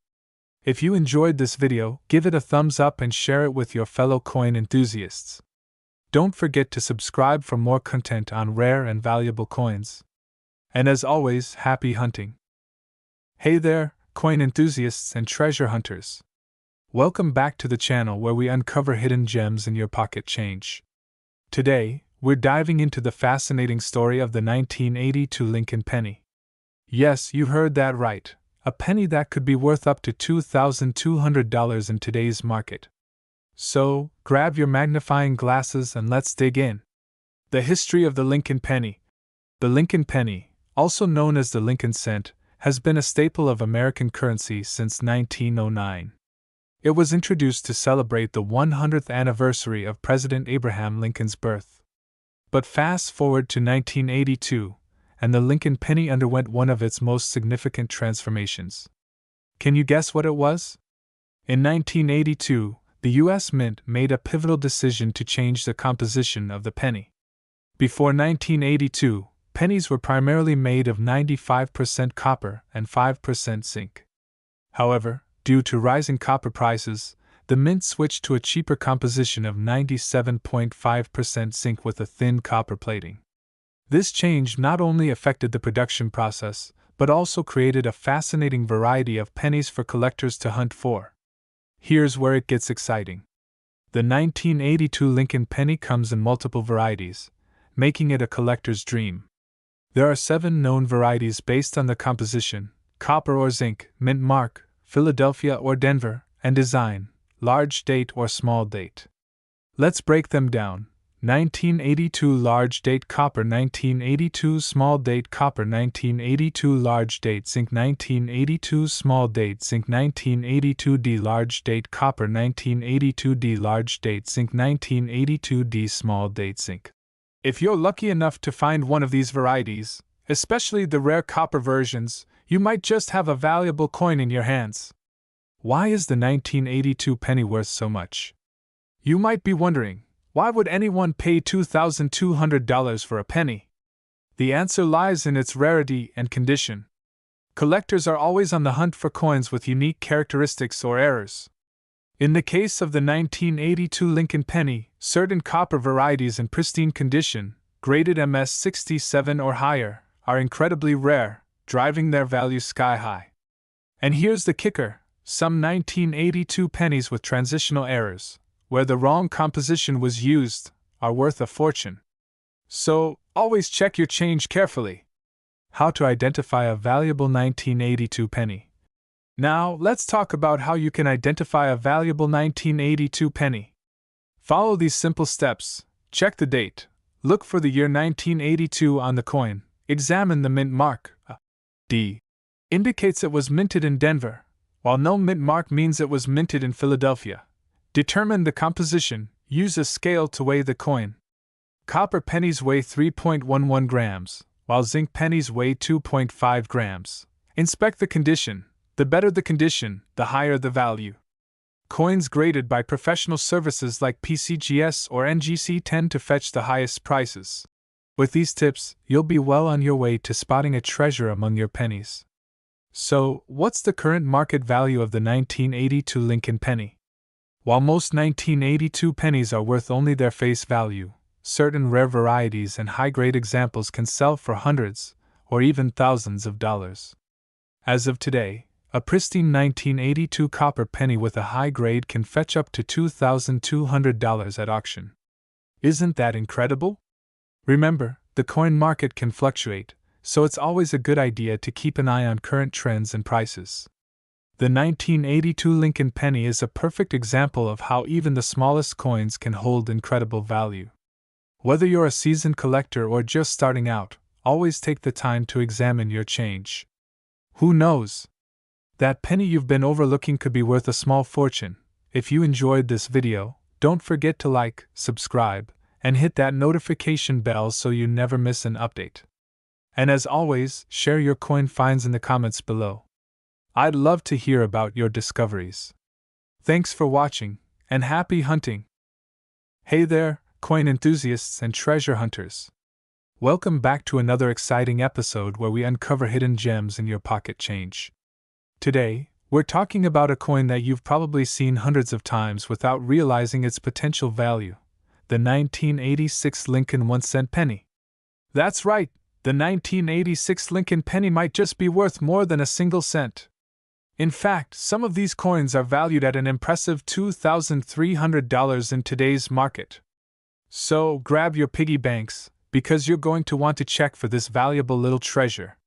If you enjoyed this video, give it a thumbs up and share it with your fellow coin enthusiasts. Don't forget to subscribe for more content on rare and valuable coins. And as always, happy hunting. Hey there, coin enthusiasts and treasure hunters. Welcome back to the channel where we uncover hidden gems in your pocket change. Today, we're diving into the fascinating story of the 1982 Lincoln penny. Yes, you heard that right, a penny that could be worth up to $2,200 in today's market. So, grab your magnifying glasses and let's dig in. The history of the Lincoln penny. The Lincoln penny, also known as the Lincoln cent, has been a staple of American currency since 1909. It was introduced to celebrate the 100th anniversary of President Abraham Lincoln's birth. But fast forward to 1982, and the Lincoln penny underwent one of its most significant transformations. Can you guess what it was? In 1982, the U.S. Mint made a pivotal decision to change the composition of the penny. Before 1982, pennies were primarily made of 95% copper and 5% zinc. However, due to rising copper prices, the mint switched to a cheaper composition of 97.5% zinc with a thin copper plating. This change not only affected the production process, but also created a fascinating variety of pennies for collectors to hunt for. Here's where it gets exciting. The 1982 Lincoln penny comes in multiple varieties, making it a collector's dream. There are 7 known varieties based on the composition: copper or zinc, mint mark, Philadelphia or Denver, and design, large date or small date. Let's break them down. 1982 large date copper, 1982 small date copper, 1982 large date zinc, 1982 small date zinc, 1982D large date copper, 1982D large date zinc, 1982D small date zinc. If you're lucky enough to find one of these varieties, especially the rare copper versions, you might just have a valuable coin in your hands. Why is the 1982 penny worth so much? You might be wondering, why would anyone pay $2,200 for a penny? The answer lies in its rarity and condition. Collectors are always on the hunt for coins with unique characteristics or errors. In the case of the 1982 Lincoln penny, certain copper varieties in pristine condition, graded MS67 or higher, are incredibly rare, driving their value sky high. And here's the kicker: some 1982 pennies with transitional errors, where the wrong composition was used, are worth a fortune. So, always check your change carefully. How to identify a valuable 1982 penny. Now, let's talk about how you can identify a valuable 1982 penny. Follow these simple steps. Check the date. Look for the year 1982 on the coin. Examine the mint mark. D indicates it was minted in Denver, while no mint mark means it was minted in Philadelphia. Determine the composition. Use a scale to weigh the coin. Copper pennies weigh 3.11 grams, while zinc pennies weigh 2.5 grams. Inspect the condition. The better the condition, the higher the value. Coins graded by professional services like PCGS or NGC tend to fetch the highest prices. With these tips, you'll be well on your way to spotting a treasure among your pennies. So, what's the current market value of the 1982 Lincoln penny? While most 1982 pennies are worth only their face value, certain rare varieties and high-grade examples can sell for hundreds, or even thousands of dollars. As of today, a pristine 1982 copper penny with a high grade can fetch up to $2,200 at auction. Isn't that incredible? Remember, the coin market can fluctuate, so it's always a good idea to keep an eye on current trends and prices. The 1982 Lincoln penny is a perfect example of how even the smallest coins can hold incredible value. Whether you're a seasoned collector or just starting out, always take the time to examine your change. Who knows? That penny you've been overlooking could be worth a small fortune. If you enjoyed this video, don't forget to like, subscribe, and hit that notification bell so you never miss an update. And as always, share your coin finds in the comments below. I'd love to hear about your discoveries. Thanks for watching, and happy hunting! Hey there, coin enthusiasts and treasure hunters. Welcome back to another exciting episode where we uncover hidden gems in your pocket change. Today, we're talking about a coin that you've probably seen hundreds of times without realizing its potential value: the 1986 Lincoln 1-cent penny. That's right, the 1986 Lincoln penny might just be worth more than a single cent. In fact, some of these coins are valued at an impressive $2,300 in today's market. So, grab your piggy banks, because you're going to want to check for this valuable little treasure.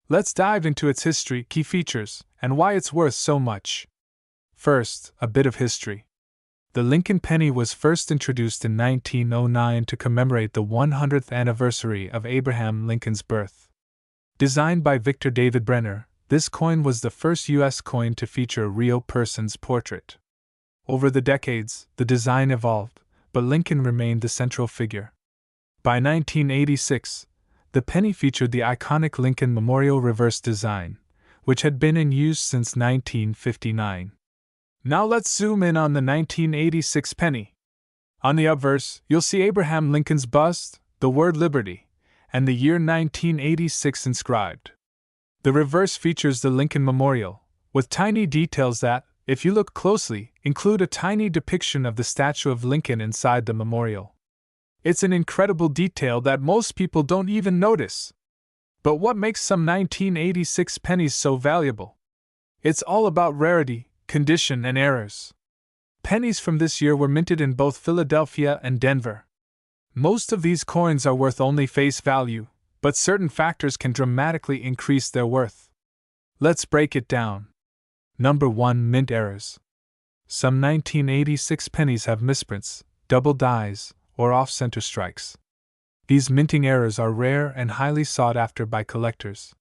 Let's dive into its history, key features, and why it's worth so much. First, a bit of history. The Lincoln penny was first introduced in 1909 to commemorate the 100th anniversary of Abraham Lincoln's birth. Designed by Victor David Brenner, this coin was the first U.S. coin to feature a real person's portrait. Over the decades, the design evolved, but Lincoln remained the central figure. By 1986, the penny featured the iconic Lincoln Memorial reverse design, which had been in use since 1959. Now let's zoom in on the 1986 penny. On the obverse, you'll see Abraham Lincoln's bust, the word Liberty, and the year 1986 inscribed. The reverse features the Lincoln Memorial, with tiny details that, if you look closely, include a tiny depiction of the statue of Lincoln inside the memorial. It's an incredible detail that most people don't even notice. But what makes some 1986 pennies so valuable? It's all about rarity, condition, and errors. Pennies from this year were minted in both Philadelphia and Denver. Most of these coins are worth only face value, but certain factors can dramatically increase their worth. Let's break it down. Number 1. Mint errors. Some 1986 pennies have misprints, double dies, or off-center strikes. These minting errors are rare and highly sought after by collectors.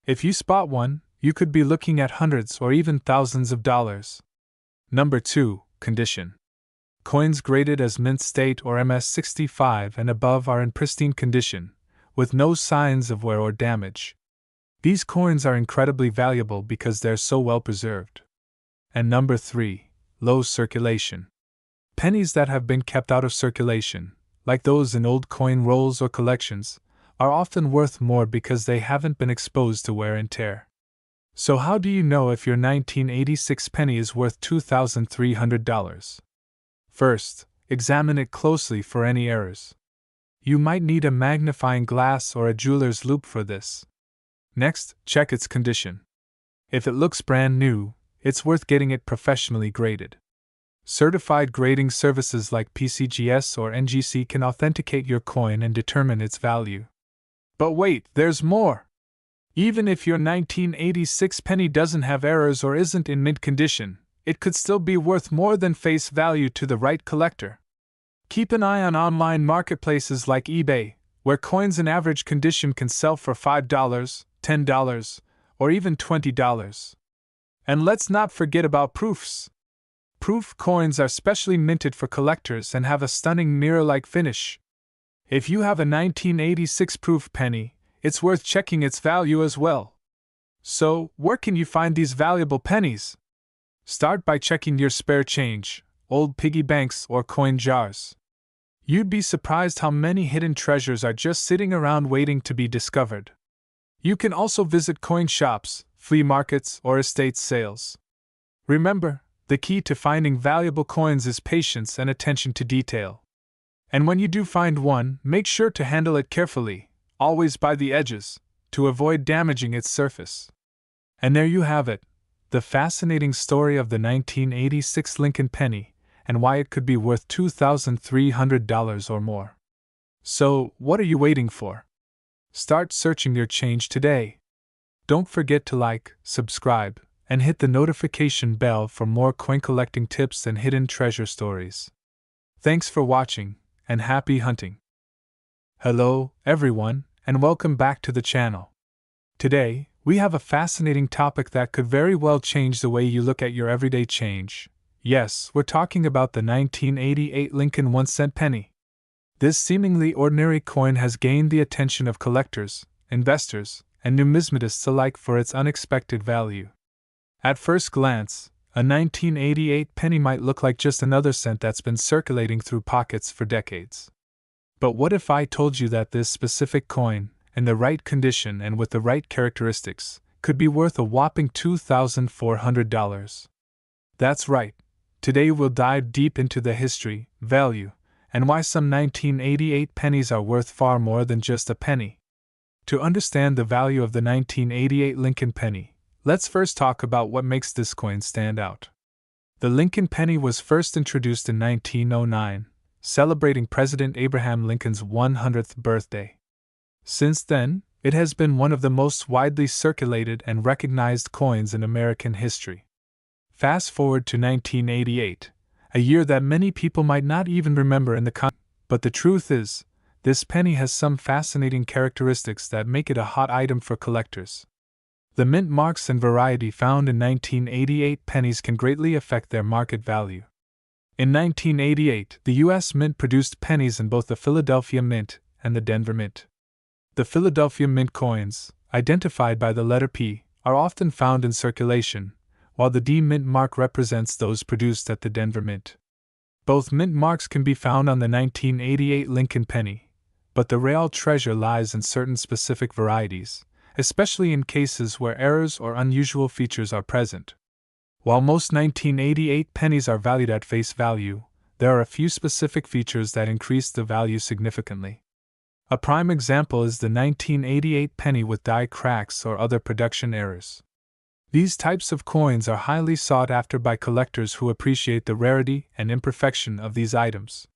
If you spot one, you could be looking at hundreds or even thousands of dollars. Number 2. Condition. Coins graded as mint state or MS-65 and above are in pristine condition, with no signs of wear or damage. These coins are incredibly valuable because they're so well preserved. And number 3. Low circulation. Pennies that have been kept out of circulation, like those in old coin rolls or collections, are often worth more because they haven't been exposed to wear and tear. So how do you know if your 1986 penny is worth $2,300? First, examine it closely for any errors. You might need a magnifying glass or a jeweler's loupe for this. Next, check its condition. If it looks brand new, it's worth getting it professionally graded. Certified grading services like PCGS or NGC can authenticate your coin and determine its value. But wait, there's more! Even if your 1986 penny doesn't have errors or isn't in mint condition, it could still be worth more than face value to the right collector. Keep an eye on online marketplaces like eBay, where coins in average condition can sell for $5, $10, or even $20. And let's not forget about proofs. Proof coins are specially minted for collectors and have a stunning mirror-like finish. If you have a 1986 proof penny, it's worth checking its value as well. So, where can you find these valuable pennies? Start by checking your spare change, old piggy banks, or coin jars. You'd be surprised how many hidden treasures are just sitting around waiting to be discovered. You can also visit coin shops, flea markets, or estate sales. Remember, the key to finding valuable coins is patience and attention to detail. And when you do find one, make sure to handle it carefully, always by the edges, to avoid damaging its surface. And there you have it, the fascinating story of the 1986 Lincoln penny, and why it could be worth $2,300 or more. So, what are you waiting for? Start searching your change today. Don't forget to like, subscribe, and hit the notification bell for more coin collecting tips and hidden treasure stories. Thanks for watching, and happy hunting! Hello, everyone, and welcome back to the channel. Today, we have a fascinating topic that could very well change the way you look at your everyday change. Yes, we're talking about the 1988 Lincoln 1-cent penny. This seemingly ordinary coin has gained the attention of collectors, investors, and numismatists alike for its unexpected value. At first glance, a 1988 penny might look like just another cent that's been circulating through pockets for decades. But what if I told you that this specific coin, in the right condition and with the right characteristics, could be worth a whopping $2,400? That's right. Today we'll dive deep into the history, value, and why some 1988 pennies are worth far more than just a penny. To understand the value of the 1988 Lincoln penny, let's first talk about what makes this coin stand out. The Lincoln penny was first introduced in 1909, celebrating President Abraham Lincoln's 100th birthday. Since then, it has been one of the most widely circulated and recognized coins in American history. Fast forward to 1988, a year that many people might not even remember in the context, but the truth is, this penny has some fascinating characteristics that make it a hot item for collectors. The mint marks and variety found in 1988 pennies can greatly affect their market value. In 1988, the U.S. Mint produced pennies in both the Philadelphia Mint and the Denver Mint. The Philadelphia Mint coins, identified by the letter P, are often found in circulation, while the D Mint mark represents those produced at the Denver Mint. Both mint marks can be found on the 1988 Lincoln penny, but the real treasure lies in certain specific varieties, especially in cases where errors or unusual features are present. While most 1988 pennies are valued at face value, there are a few specific features that increase the value significantly. A prime example is the 1988 penny with die cracks or other production errors. These types of coins are highly sought after by collectors who appreciate the rarity and imperfection of these items.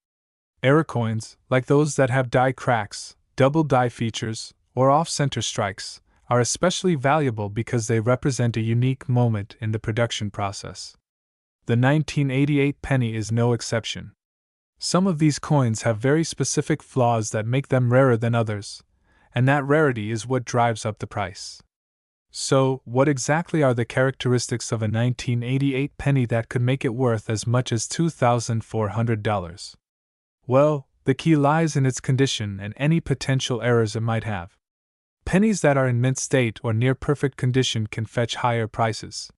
Error coins, like those that have die cracks, double die features, or off-center strikes, are especially valuable because they represent a unique moment in the production process. The 1988 penny is no exception. Some of these coins have very specific flaws that make them rarer than others, and that rarity is what drives up the price. So, what exactly are the characteristics of a 1988 penny that could make it worth as much as $2,400? Well, the key lies in its condition and any potential errors it might have. Pennies that are in mint state or near perfect condition can fetch higher prices.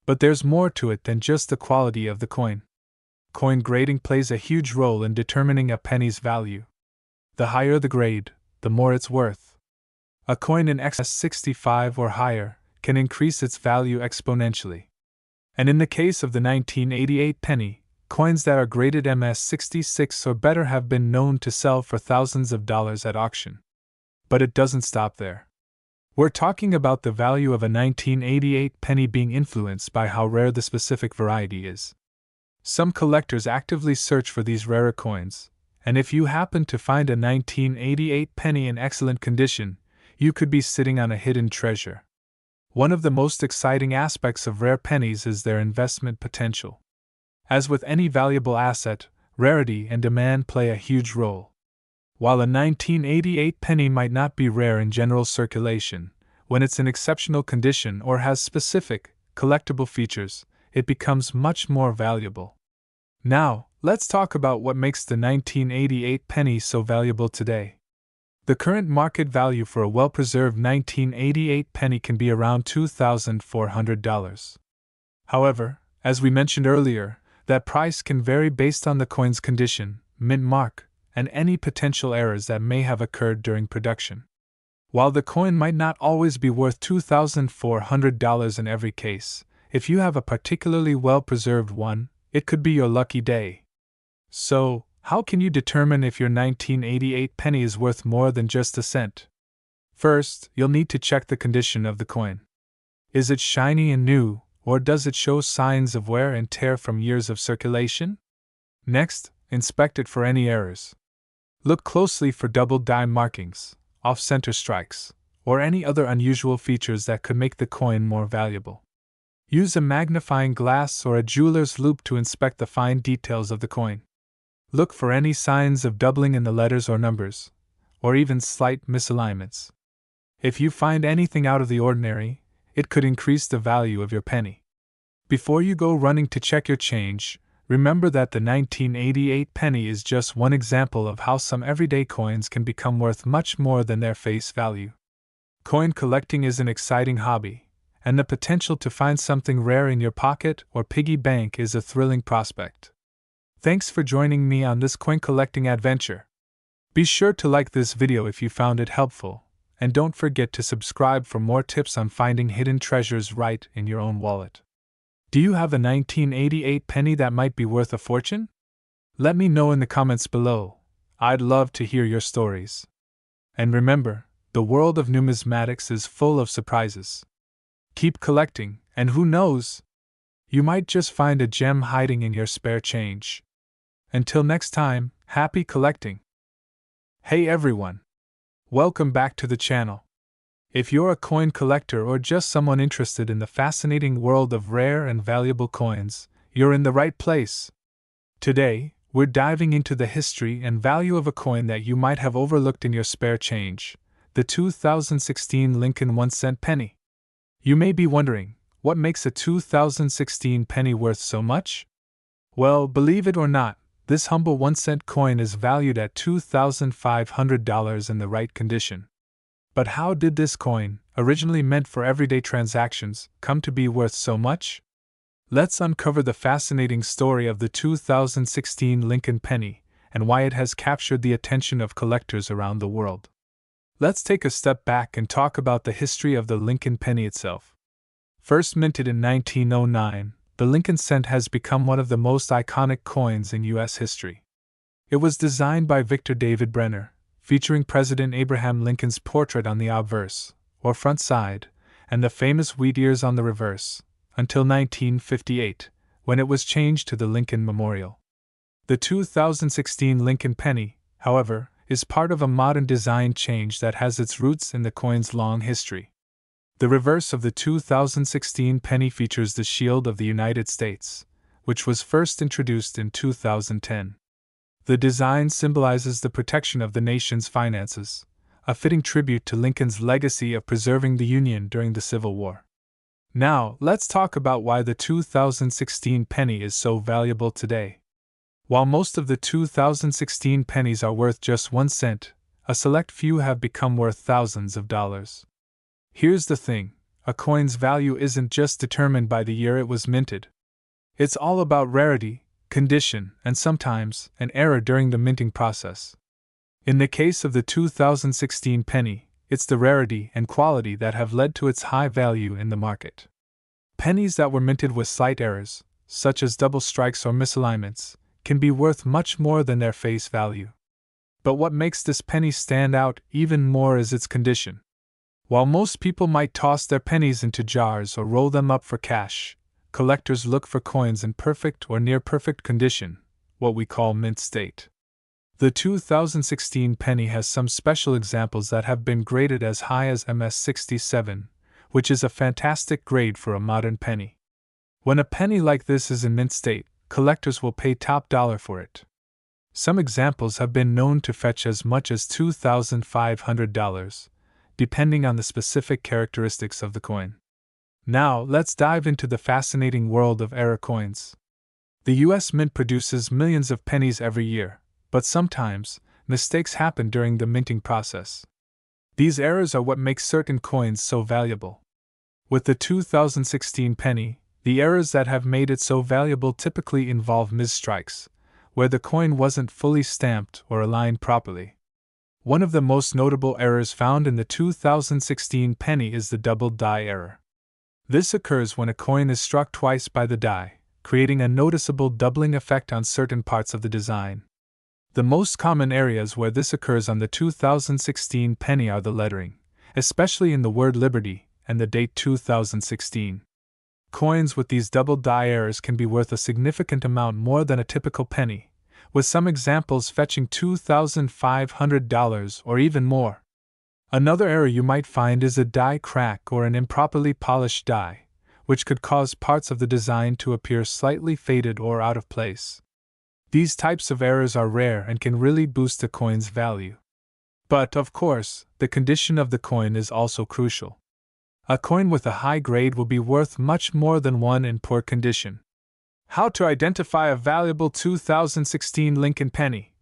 But there's more to it than just the quality of the coin. Coin grading plays a huge role in determining a penny's value. The higher the grade, the more it's worth. A coin in XS 65 or higher can increase its value exponentially. And in the case of the 1988 penny, coins that are graded MS 66 or better have been known to sell for thousands of dollars at auction. But it doesn't stop there. We're talking about the value of a 1988 penny being influenced by how rare the specific variety is. Some collectors actively search for these rarer coins, and if you happen to find a 1988 penny in excellent condition, you could be sitting on a hidden treasure. One of the most exciting aspects of rare pennies is their investment potential. As with any valuable asset, rarity and demand play a huge role. While a 1988 penny might not be rare in general circulation, when it's in exceptional condition or has specific, collectible features, it becomes much more valuable. Now, let's talk about what makes the 1988 penny so valuable today. The current market value for a well-preserved 1988 penny can be around $2,400. However, as we mentioned earlier, that price can vary based on the coin's condition, mint mark, and any potential errors that may have occurred during production. While the coin might not always be worth $2,400 in every case, if you have a particularly well-preserved one, it could be your lucky day. So, how can you determine if your 1988 penny is worth more than just a cent? First, you'll need to check the condition of the coin. Is it shiny and new, or does it show signs of wear and tear from years of circulation? Next, inspect it for any errors. Look closely for double die markings, off-center strikes, or any other unusual features that could make the coin more valuable. Use a magnifying glass or a jeweler's loupe to inspect the fine details of the coin. Look for any signs of doubling in the letters or numbers, or even slight misalignments. If you find anything out of the ordinary, it could increase the value of your penny. Before you go running to check your change, remember that the 1988 penny is just one example of how some everyday coins can become worth much more than their face value. Coin collecting is an exciting hobby, and the potential to find something rare in your pocket or piggy bank is a thrilling prospect. Thanks for joining me on this coin collecting adventure. Be sure to like this video if you found it helpful, and don't forget to subscribe for more tips on finding hidden treasures right in your own wallet. Do you have a 1988 penny that might be worth a fortune? Let me know in the comments below. I'd love to hear your stories. And remember, the world of numismatics is full of surprises. Keep collecting, and who knows? You might just find a gem hiding in your spare change. Until next time, happy collecting! Hey everyone! Welcome back to the channel. If you're a coin collector or just someone interested in the fascinating world of rare and valuable coins, you're in the right place. Today, we're diving into the history and value of a coin that you might have overlooked in your spare change, the 2016 Lincoln 1-cent penny. You may be wondering, what makes a 2016 penny worth so much? Well, believe it or not, this humble 1-cent coin is valued at $2,500 in the right condition. But how did this coin, originally meant for everyday transactions, come to be worth so much? Let's uncover the fascinating story of the 2016 Lincoln penny and why it has captured the attention of collectors around the world. Let's take a step back and talk about the history of the Lincoln penny itself. First minted in 1909, the Lincoln cent has become one of the most iconic coins in U.S. history. It was designed by Victor David Brenner, featuring President Abraham Lincoln's portrait on the obverse, or front side, and the famous wheat ears on the reverse, until 1958, when it was changed to the Lincoln Memorial. The 2016 Lincoln penny, however, is part of a modern design change that has its roots in the coin's long history. The reverse of the 2016 penny features the shield of the United States, which was first introduced in 2010. The design symbolizes the protection of the nation's finances, a fitting tribute to Lincoln's legacy of preserving the Union during the Civil War. Now, let's talk about why the 2016 penny is so valuable today. While most of the 2016 pennies are worth just 1 cent, a select few have become worth thousands of dollars. Here's the thing, a coin's value isn't just determined by the year it was minted. It's all about rarity, condition, and sometimes, an error during the minting process. In the case of the 2016 penny, it's the rarity and quality that have led to its high value in the market. Pennies that were minted with slight errors, such as double strikes or misalignments, can be worth much more than their face value. But what makes this penny stand out even more is its condition. While most people might toss their pennies into jars or roll them up for cash, collectors look for coins in perfect or near-perfect condition, what we call mint state. The 2016 penny has some special examples that have been graded as high as MS67, which is a fantastic grade for a modern penny. When a penny like this is in mint state, collectors will pay top dollar for it. Some examples have been known to fetch as much as $2,500, depending on the specific characteristics of the coin. Now, let's dive into the fascinating world of error coins. The U.S. Mint produces millions of pennies every year, but sometimes, mistakes happen during the minting process. These errors are what make certain coins so valuable. With the 2016 penny, the errors that have made it so valuable typically involve misstrikes, where the coin wasn't fully stamped or aligned properly. One of the most notable errors found in the 2016 penny is the double die error. This occurs when a coin is struck twice by the die, creating a noticeable doubling effect on certain parts of the design. The most common areas where this occurs on the 2016 penny are the lettering, especially in the word Liberty, and the date 2016. Coins with these double die errors can be worth a significant amount more than a typical penny, with some examples fetching $2,500 or even more. Another error you might find is a die crack or an improperly polished die, which could cause parts of the design to appear slightly faded or out of place. These types of errors are rare and can really boost a coin's value. But, of course, the condition of the coin is also crucial. A coin with a high grade will be worth much more than one in poor condition. How to identify a valuable 2016 Lincoln penny?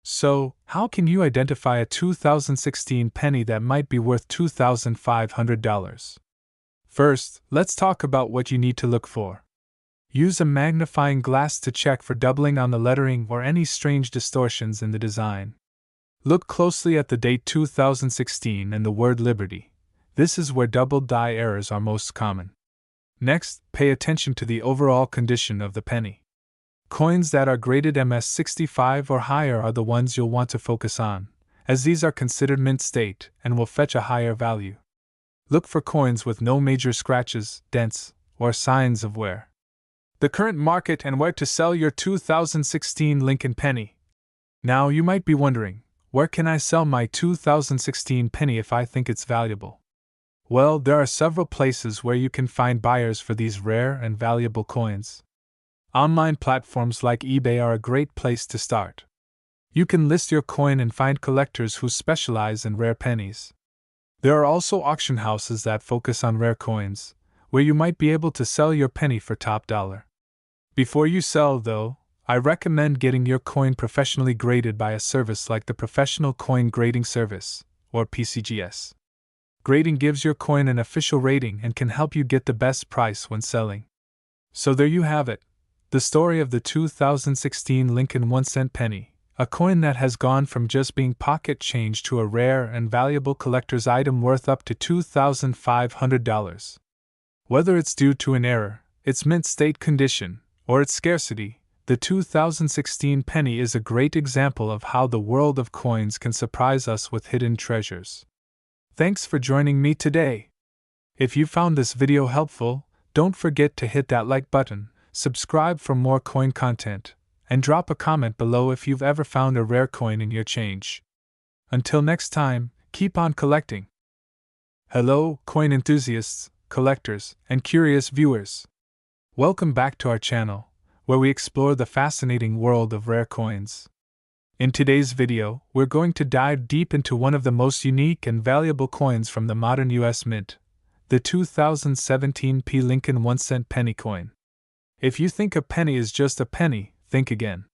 So, how can you identify a 2016 penny that might be worth $2,500? First, let's talk about what you need to look for. Use a magnifying glass to check for doubling on the lettering or any strange distortions in the design. Look closely at the date 2016 and the word Liberty. This is where double die errors are most common. Next, pay attention to the overall condition of the penny. Coins that are graded MS65 or higher are the ones you'll want to focus on, as these are considered mint state and will fetch a higher value. Look for coins with no major scratches, dents, or signs of wear. The current market and where to sell your 2016 Lincoln penny. Now you might be wondering, where can I sell my 2016 penny if I think it's valuable? Well, there are several places where you can find buyers for these rare and valuable coins. Online platforms like eBay are a great place to start. You can list your coin and find collectors who specialize in rare pennies. There are also auction houses that focus on rare coins, where you might be able to sell your penny for top dollar. Before you sell, though, I recommend getting your coin professionally graded by a service like the Professional Coin Grading Service, or PCGS. Grading gives your coin an official rating and can help you get the best price when selling. So there you have it, the story of the 2016 Lincoln 1-cent penny, a coin that has gone from just being pocket change to a rare and valuable collector's item worth up to $2,500. Whether it's due to an error, its mint state condition, or its scarcity, the 2016 penny is a great example of how the world of coins can surprise us with hidden treasures. Thanks for joining me today. If you found this video helpful, don't forget to hit that like button, subscribe for more coin content, and drop a comment below if you've ever found a rare coin in your change. Until next time, keep on collecting. Hello, coin enthusiasts, collectors, and curious viewers. Welcome back to our channel, where we explore the fascinating world of rare coins. In today's video, we're going to dive deep into one of the most unique and valuable coins from the modern US Mint, the 2017 P. Lincoln 1-cent penny coin. If you think a penny is just a penny, think again.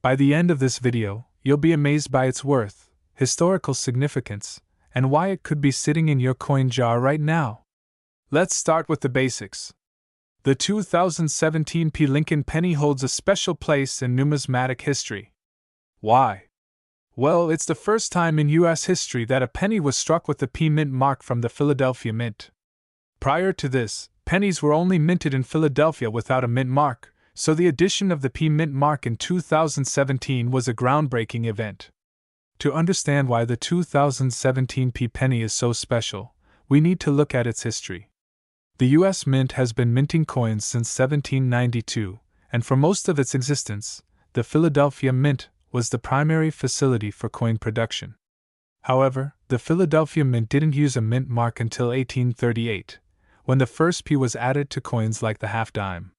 By the end of this video, you'll be amazed by its worth, historical significance, and why it could be sitting in your coin jar right now. Let's start with the basics. The 2017 P. Lincoln penny holds a special place in numismatic history. Why? Well, it's the first time in U.S. history that a penny was struck with the P Mint mark from the Philadelphia Mint. Prior to this, pennies were only minted in Philadelphia without a mint mark, so the addition of the P Mint mark in 2017 was a groundbreaking event. To understand why the 2017 P penny is so special, we need to look at its history. The U.S. Mint has been minting coins since 1792, and for most of its existence, the Philadelphia Mint was the primary facility for coin production. However, the Philadelphia Mint didn't use a mint mark until 1838, when the first P was added to coins like the half dime.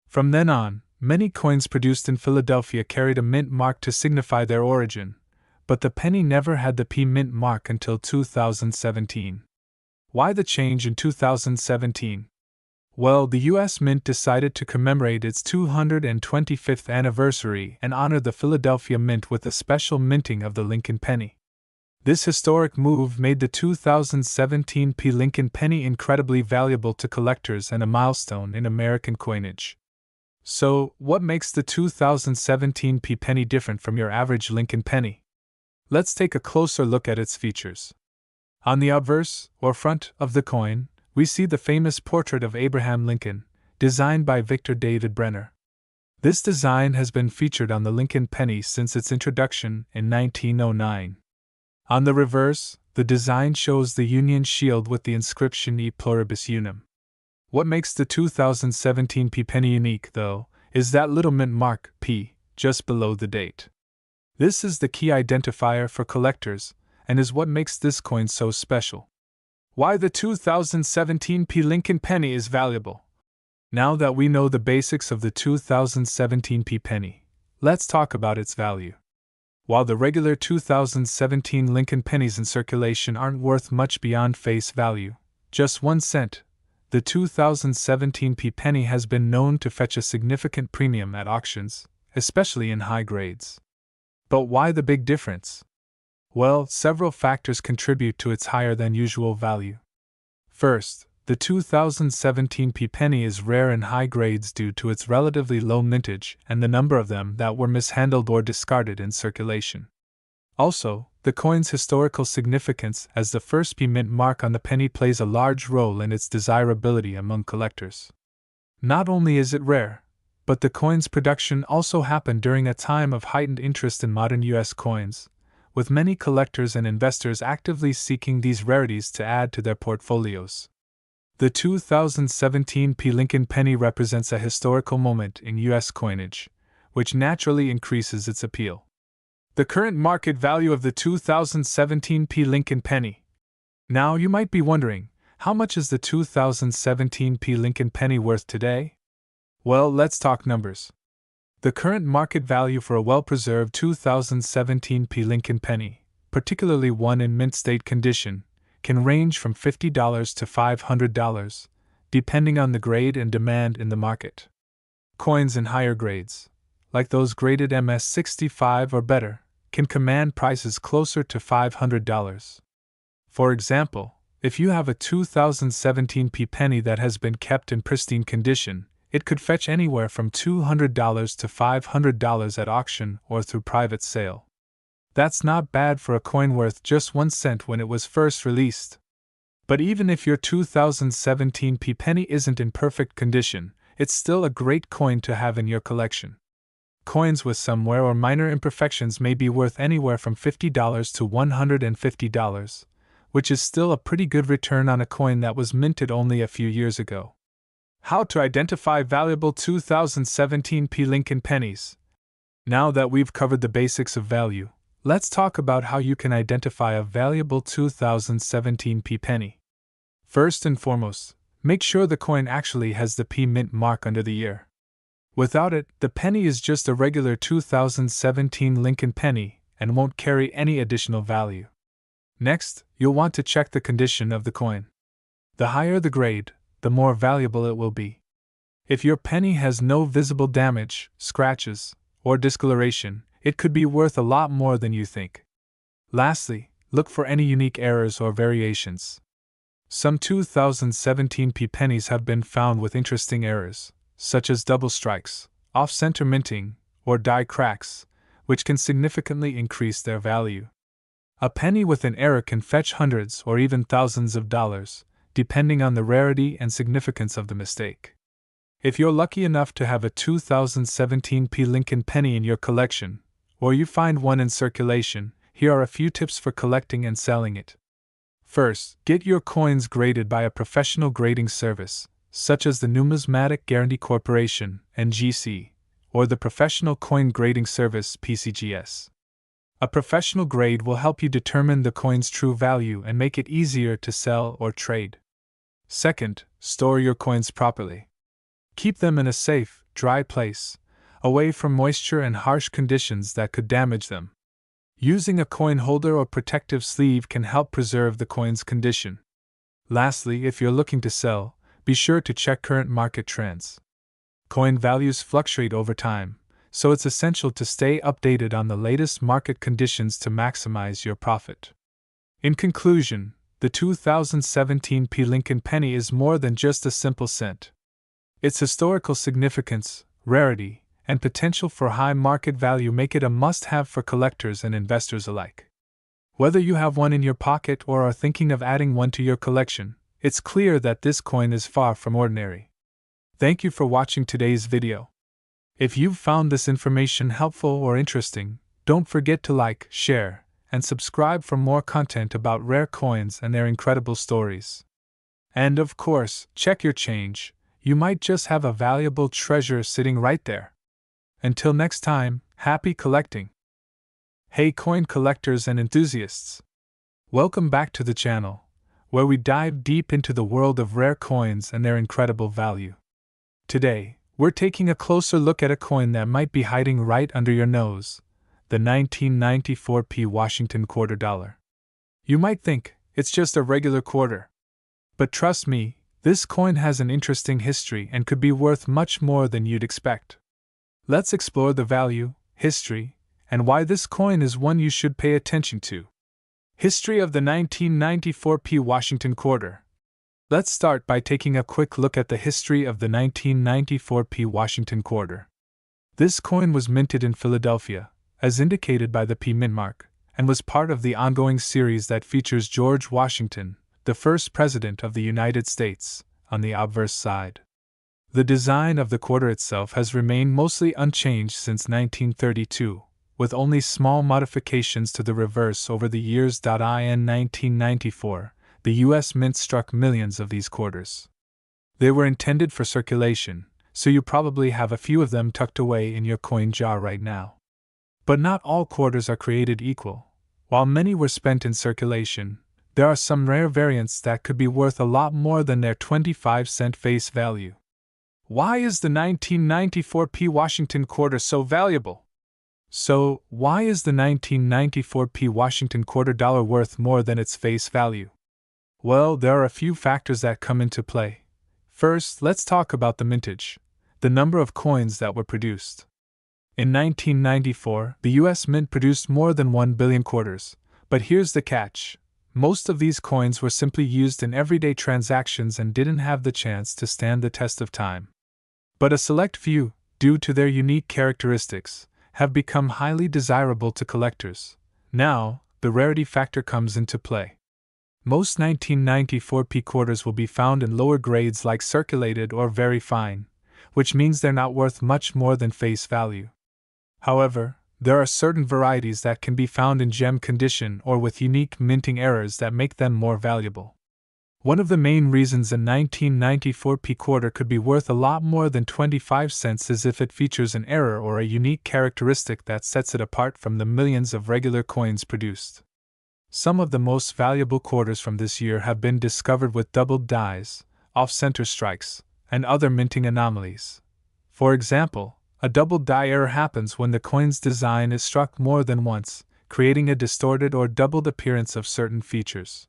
From then on, many coins produced in Philadelphia carried a mint mark to signify their origin, but the penny never had the P Mint mark until 2017. Why the change in 2017? Well, the U.S. Mint decided to commemorate its 225th anniversary and honor the Philadelphia Mint with a special minting of the Lincoln penny. This historic move made the 2017 P. Lincoln penny incredibly valuable to collectors and a milestone in American coinage. So, what makes the 2017 P penny different from your average Lincoln penny? Let's take a closer look at its features. On the obverse, or front, of the coin, we see the famous portrait of Abraham Lincoln, designed by Victor David Brenner. This design has been featured on the Lincoln penny since its introduction in 1909. On the reverse, the design shows the Union shield with the inscription E Pluribus Unum. What makes the 2017 P penny unique, though, is that little mint mark, P, just below the date. This is the key identifier for collectors, and is what makes this coin so special. Why the 2017 P Lincoln penny is valuable. Now that we know the basics of the 2017 P penny, let's talk about its value. While the regular 2017 Lincoln pennies in circulation aren't worth much beyond face value, just 1 cent, the 2017 P penny has been known to fetch a significant premium at auctions, especially in high grades. But why the big difference? Well, several factors contribute to its higher than usual value. First, The 2017 p penny is rare in high grades due to its relatively low mintage and the number of them that were mishandled or discarded in circulation. Also, the coin's historical significance as the first p mint mark on the penny plays a large role in its desirability among collectors. Not only is it rare, but the coin's production also happened during a time of heightened interest in modern U.S. coins, with many collectors and investors actively seeking these rarities to add to their portfolios. The 2017 P. Lincoln penny represents a historical moment in U.S. coinage, which naturally increases its appeal. The current market value of the 2017 P. Lincoln penny. Now you might be wondering, how much is the 2017 P. Lincoln penny worth today? Well, let's talk numbers. The current market value for a well-preserved 2017 P. Lincoln penny, particularly one in mint state condition, can range from $50 to $500, depending on the grade and demand in the market. Coins in higher grades, like those graded MS-65 or better, can command prices closer to $500. For example, if you have a 2017 P penny that has been kept in pristine condition, it could fetch anywhere from $200 to $500 at auction or through private sale. That's not bad for a coin worth just 1 cent when it was first released. But even if your 2017 P penny isn't in perfect condition, it's still a great coin to have in your collection. Coins with some wear or minor imperfections may be worth anywhere from $50 to $150, which is still a pretty good return on a coin that was minted only a few years ago. How to identify valuable 2017 P. Lincoln pennies. Now that we've covered the basics of value, let's talk about how you can identify a valuable 2017 P penny. First and foremost, make sure the coin actually has the P mint mark under the year. Without it, the penny is just a regular 2017 Lincoln penny and won't carry any additional value. Next, you'll want to check the condition of the coin. The higher the grade, the more valuable it will be. If your penny has no visible damage, scratches, or discoloration, it could be worth a lot more than you think. Lastly, look for any unique errors or variations. Some 2017 P pennies have been found with interesting errors, such as double strikes, off-center minting, or die cracks, which can significantly increase their value. A penny with an error can fetch hundreds or even thousands of dollars, depending on the rarity and significance of the mistake. If you're lucky enough to have a 2017 P. Lincoln penny in your collection, or you find one in circulation, here are a few tips for collecting and selling it. First, get your coins graded by a professional grading service, such as the Numismatic Guarantee Corporation, NGC, or the Professional Coin Grading Service, PCGS. A professional grade will help you determine the coin's true value and make it easier to sell or trade. Second, store your coins properly. Keep them in a safe, dry place, away from moisture and harsh conditions that could damage them. Using a coin holder or protective sleeve can help preserve the coin's condition. Lastly, if you're looking to sell, be sure to check current market trends. Coin values fluctuate over time, so it's essential to stay updated on the latest market conditions to maximize your profit. In conclusion, the 2017 P. Lincoln penny is more than just a simple cent. Its historical significance, rarity, and potential for high market value make it a must-have for collectors and investors alike. Whether you have one in your pocket or are thinking of adding one to your collection, it's clear that this coin is far from ordinary. Thank you for watching today's video. If you've found this information helpful or interesting, don't forget to like, share, and subscribe for more content about rare coins and their incredible stories. And of course, check your change. You might just have a valuable treasure sitting right there. Until next time, happy collecting! Hey coin collectors and enthusiasts! Welcome back to the channel, where we dive deep into the world of rare coins and their incredible value. Today, we're taking a closer look at a coin that might be hiding right under your nose, the 1994 P. Washington quarter dollar. You might think, it's just a regular quarter. But trust me, this coin has an interesting history and could be worth much more than you'd expect. Let's explore the value, history, and why this coin is one you should pay attention to. History of the 1994 P. Washington quarter. Let's start by taking a quick look at the history of the 1994 P. Washington quarter. This coin was minted in Philadelphia, as indicated by the P mint mark, and was part of the ongoing series that features George Washington, the first President of the United States, on the obverse side. The design of the quarter itself has remained mostly unchanged since 1932, with only small modifications to the reverse over the years. In 1994, the U.S. Mint struck millions of these quarters. They were intended for circulation, so you probably have a few of them tucked away in your coin jar right now. But not all quarters are created equal. While many were spent in circulation, there are some rare variants that could be worth a lot more than their 25-cent face value. Why is the 1994 P. Washington quarter so valuable? So, why is the 1994 P. Washington quarter dollar worth more than its face value? Well, there are a few factors that come into play. First, let's talk about the mintage, the number of coins that were produced. In 1994, the U.S. Mint produced more than 1 billion quarters, but here's the catch. Most of these coins were simply used in everyday transactions and didn't have the chance to stand the test of time. But a select few, due to their unique characteristics, have become highly desirable to collectors. Now, the rarity factor comes into play. Most 1994 P quarters will be found in lower grades like circulated or very fine, which means they're not worth much more than face value. However, there are certain varieties that can be found in gem condition or with unique minting errors that make them more valuable. One of the main reasons a 1994 P quarter could be worth a lot more than 25 cents is if it features an error or a unique characteristic that sets it apart from the millions of regular coins produced. Some of the most valuable quarters from this year have been discovered with doubled dies, off-center strikes, and other minting anomalies. For example, a double die error happens when the coin's design is struck more than once, creating a distorted or doubled appearance of certain features.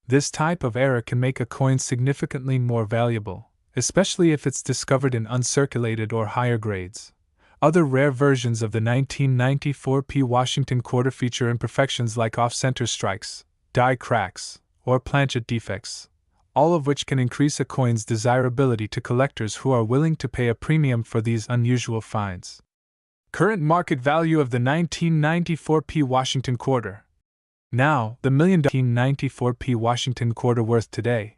This type of error can make a coin significantly more valuable, especially if it's discovered in uncirculated or higher grades. Other rare versions of the 1994 P. Washington quarter feature imperfections like off-center strikes, die cracks, or planchet defects, all of which can increase a coin's desirability to collectors who are willing to pay a premium for these unusual finds. Current market value of the 1994 P. Washington quarter. Now, the $1,094 P. Washington quarter worth today?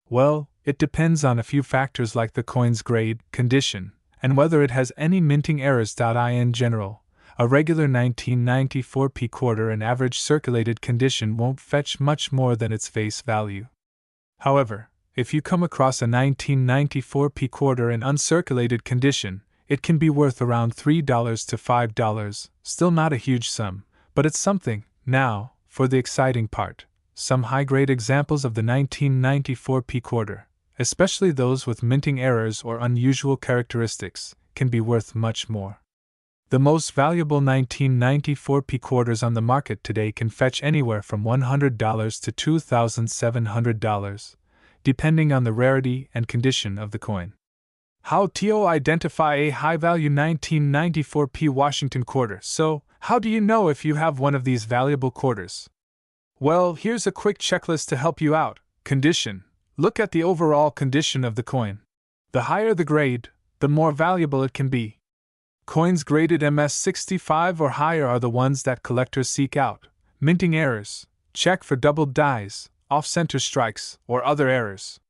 Well, it depends on a few factors like the coin's grade, condition, and whether it has any minting errors. In general, a regular 1994 P quarter in average circulated condition won't fetch much more than its face value. However, if you come across a 1994 P quarter in uncirculated condition, it can be worth around $3 to $5, still not a huge sum, but it's something. Now, for the exciting part, some high-grade examples of the 1994 P quarter, especially those with minting errors or unusual characteristics, can be worth much more. The most valuable 1994 P quarters on the market today can fetch anywhere from $100 to $2,700, depending on the rarity and condition of the coin. How to identify a high-value 1994 P Washington quarter? So, how do you know if you have one of these valuable quarters? Well, here's a quick checklist to help you out. Condition. Look at the overall condition of the coin. The higher the grade, the more valuable it can be. Coins graded MS65 or higher are the ones that collectors seek out. Minting errors. Check for doubled dies, off-center strikes, or other errors.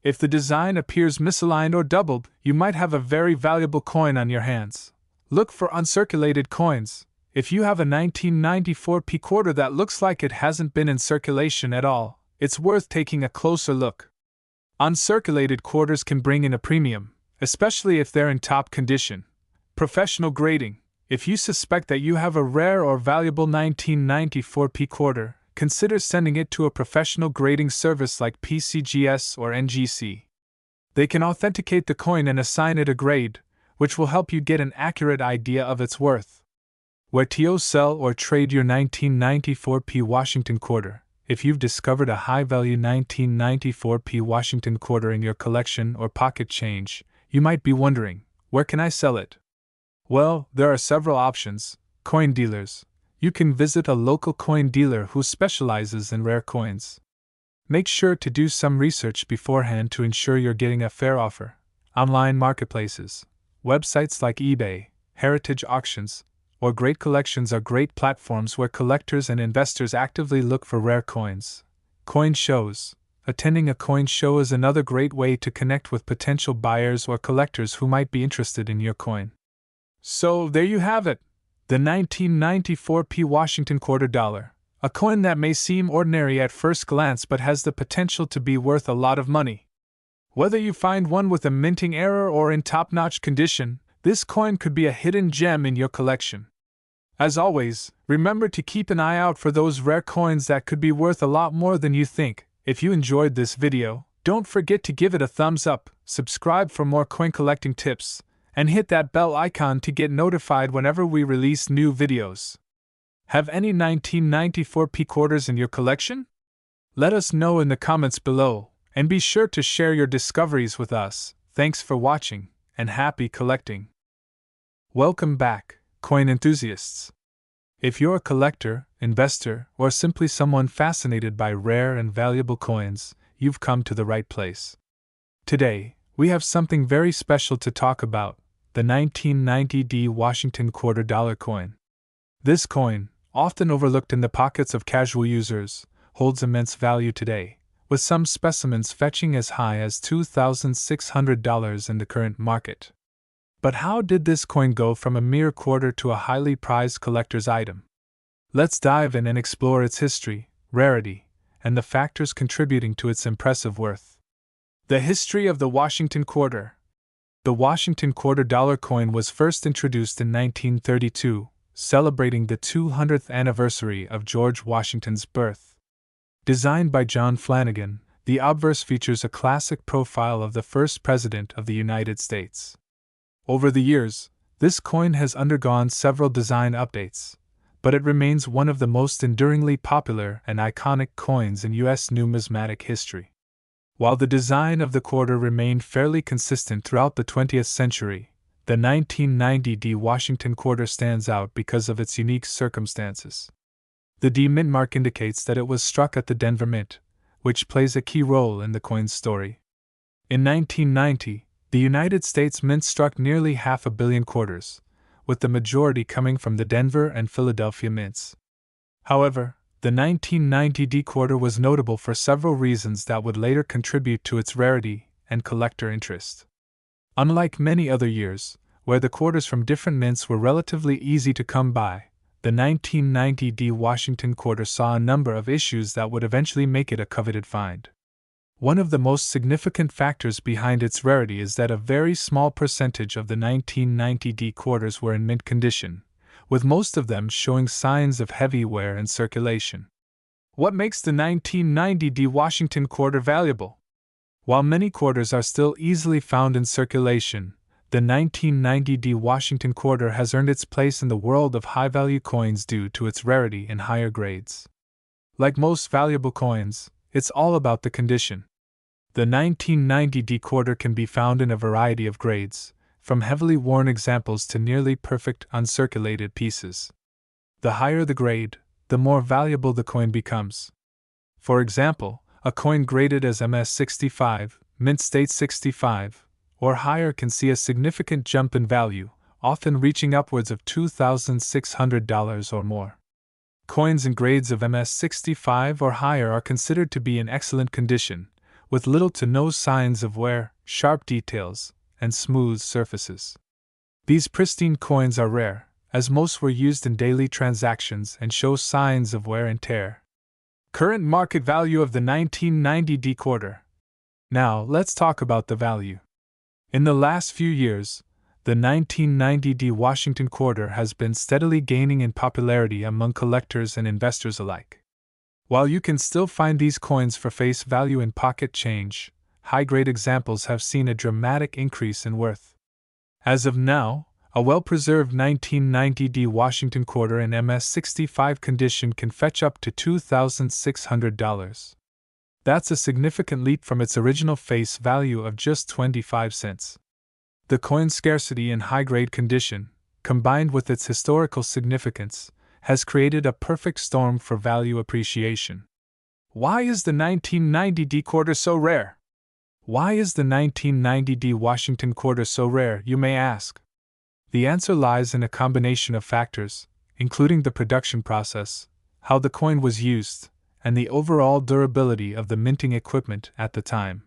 If the design appears misaligned or doubled, you might have a very valuable coin on your hands. Look for uncirculated coins. If you have a 1994 P quarter that looks like it hasn't been in circulation at all, it's worth taking a closer look. Uncirculated quarters can bring in a premium, especially if they're in top condition. Professional grading. If you suspect that you have a rare or valuable 1994 P quarter, consider sending it to a professional grading service like PCGS or NGC. They can authenticate the coin and assign it a grade, which will help you get an accurate idea of its worth. Where to sell or trade your 1994 P Washington quarter? If you've discovered a high-value 1994 P Washington quarter in your collection or pocket change, you might be wondering, where can I sell it? Well, there are several options. Coin dealers. You can visit a local coin dealer who specializes in rare coins. Make sure to do some research beforehand to ensure you're getting a fair offer. Online marketplaces, websites like eBay, heritage auctions, or Great Collections are great platforms where collectors and investors actively look for rare coins. Coin shows. Attending a coin show is another great way to connect with potential buyers or collectors who might be interested in your coin. So, there you have it, the 1994 Washington quarter dollar, a coin that may seem ordinary at first glance but has the potential to be worth a lot of money. Whether you find one with a minting error or in top-notch condition, this coin could be a hidden gem in your collection. As always, remember to keep an eye out for those rare coins that could be worth a lot more than you think. If you enjoyed this video, don't forget to give it a thumbs up, subscribe for more coin collecting tips, and hit that bell icon to get notified whenever we release new videos. Have any 1994 quarters in your collection? Let us know in the comments below, and be sure to share your discoveries with us. Thanks for watching, and happy collecting. Welcome back, coin enthusiasts. If you're a collector, investor, or simply someone fascinated by rare and valuable coins, you've come to the right place. Today, we have something very special to talk about, the 1990 Washington quarter dollar coin. This coin, often overlooked in the pockets of casual users, holds immense value today, with some specimens fetching as high as $2,600 in the current market. But how did this coin go from a mere quarter to a highly prized collector's item? Let's dive in and explore its history, rarity, and the factors contributing to its impressive worth. The history of the Washington quarter. The Washington quarter dollar coin was first introduced in 1932, celebrating the 200th anniversary of George Washington's birth. Designed by John Flanagan, the obverse features a classic profile of the first president of the United States. Over the years, this coin has undergone several design updates, but it remains one of the most enduringly popular and iconic coins in U.S. numismatic history. While the design of the quarter remained fairly consistent throughout the 20th century, the 1990 Washington quarter stands out because of its unique circumstances. The D mint mark indicates that it was struck at the Denver Mint, which plays a key role in the coin's story. In 1990, the United States Mint struck nearly 500 million quarters, with the majority coming from the Denver and Philadelphia mints. However, the 1990 quarter was notable for several reasons that would later contribute to its rarity and collector interest. Unlike many other years, where the quarters from different mints were relatively easy to come by, the 1990 Washington quarter saw a number of issues that would eventually make it a coveted find. One of the most significant factors behind its rarity is that a very small percentage of the 1990 quarters were in mint condition, with most of them showing signs of heavy wear and circulation. What makes the 1990 Washington quarter valuable? While many quarters are still easily found in circulation, the 1990 Washington quarter has earned its place in the world of high-value coins due to its rarity and higher grades. Like most valuable coins, it's all about the condition. The 1990 quarter can be found in a variety of grades, from heavily worn examples to nearly perfect uncirculated pieces. The higher the grade, the more valuable the coin becomes. For example, a coin graded as MS65, mint state 65, or higher can see a significant jump in value, often reaching upwards of $2,600 or more. Coins in grades of MS65 or higher are considered to be in excellent condition, with little to no signs of wear, sharp details, and smooth surfaces. These pristine coins are rare, as most were used in daily transactions and show signs of wear and tear. Current market value of the 1990 quarter. Now, let's talk about the value. In the last few years, the 1990 Washington quarter has been steadily gaining in popularity among collectors and investors alike. While you can still find these coins for face value in pocket change, high-grade examples have seen a dramatic increase in worth. As of now, a well-preserved 1990 Washington quarter in MS65 condition can fetch up to $2,600. That's a significant leap from its original face value of just 25 cents. The coin's scarcity in high-grade condition, combined with its historical significance, has created a perfect storm for value appreciation. Why is the 1990D quarter so rare? Why is the 1990D Washington quarter so rare, you may ask? The answer lies in a combination of factors, including the production process, how the coin was used, and the overall durability of the minting equipment at the time.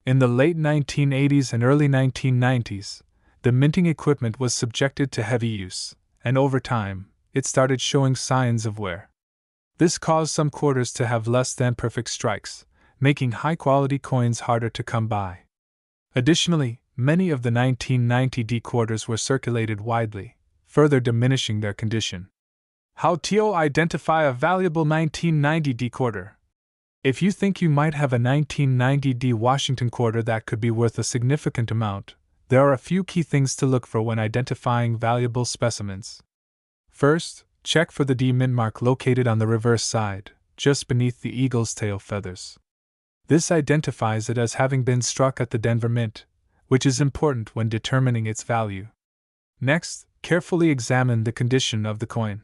In the late 1980s and early 1990s, the minting equipment was subjected to heavy use, and over time, it started showing signs of wear. This caused some quarters to have less than perfect strikes, making high-quality coins harder to come by. Additionally, many of the 1990D quarters were circulated widely, further diminishing their condition. How to identify a valuable 1990D quarter? If you think you might have a 1990D Washington quarter that could be worth a significant amount, there are a few key things to look for when identifying valuable specimens. First, check for the D mint mark located on the reverse side, just beneath the eagle's tail feathers. This identifies it as having been struck at the Denver Mint, which is important when determining its value. Next, carefully examine the condition of the coin.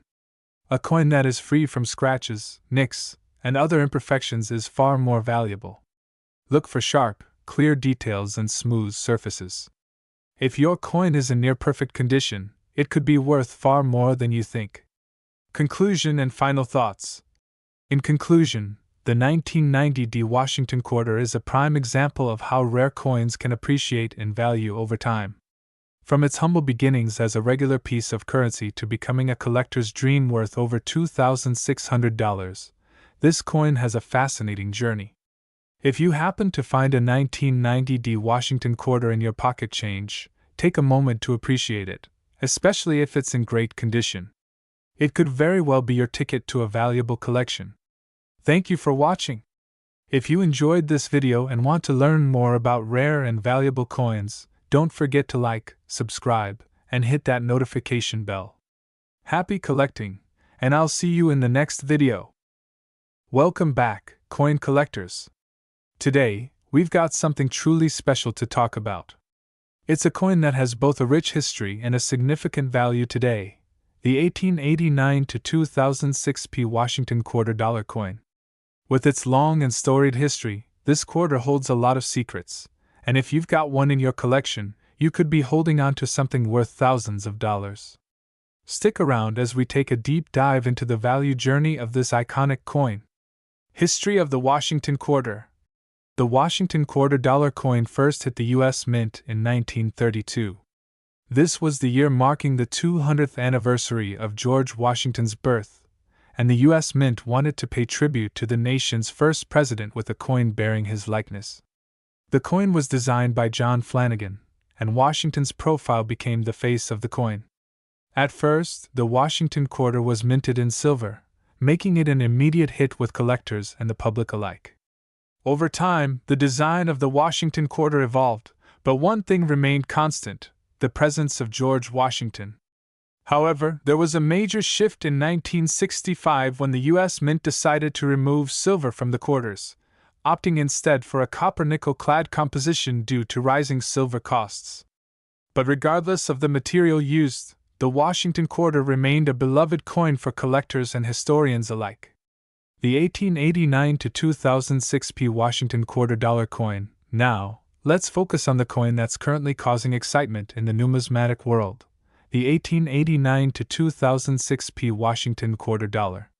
A coin that is free from scratches, nicks, and other imperfections is far more valuable. Look for sharp, clear details and smooth surfaces. If your coin is in near-perfect condition, it could be worth far more than you think. Conclusion and final thoughts. In conclusion, the 1990D Washington quarter is a prime example of how rare coins can appreciate in value over time. From its humble beginnings as a regular piece of currency to becoming a collector's dream worth over $2,600, this coin has a fascinating journey. If you happen to find a 1990D Washington quarter in your pocket change, take a moment to appreciate it, especially if it's in great condition. It could very well be your ticket to a valuable collection. Thank you for watching. If you enjoyed this video and want to learn more about rare and valuable coins, don't forget to like, subscribe, and hit that notification bell. Happy collecting, and I'll see you in the next video. Welcome back, coin collectors. Today, we've got something truly special to talk about. It's a coin that has both a rich history and a significant value today, the 1889 to 2006 P Washington quarter dollar coin. With its long and storied history, this quarter holds a lot of secrets, and if you've got one in your collection, you could be holding on to something worth thousands of dollars. Stick around as we take a deep dive into the value journey of this iconic coin. History of the Washington quarter. The Washington quarter dollar coin first hit the U.S. Mint in 1932. This was the year marking the 200th anniversary of George Washington's birth, and the U.S. Mint wanted to pay tribute to the nation's first president with a coin bearing his likeness. The coin was designed by John Flanagan, and Washington's profile became the face of the coin. At first, the Washington quarter was minted in silver, making it an immediate hit with collectors and the public alike. Over time, the design of the Washington quarter evolved, but one thing remained constant: the presence of George Washington. However, there was a major shift in 1965 when the U.S. Mint decided to remove silver from the quarters, opting instead for a copper-nickel-clad composition due to rising silver costs. But regardless of the material used, the Washington quarter remained a beloved coin for collectors and historians alike. The 1889 to 2006 P Washington quarter dollar coin. Now, let's focus on the coin that's currently causing excitement in the numismatic world, the 1889 to 2006 P Washington quarter dollar.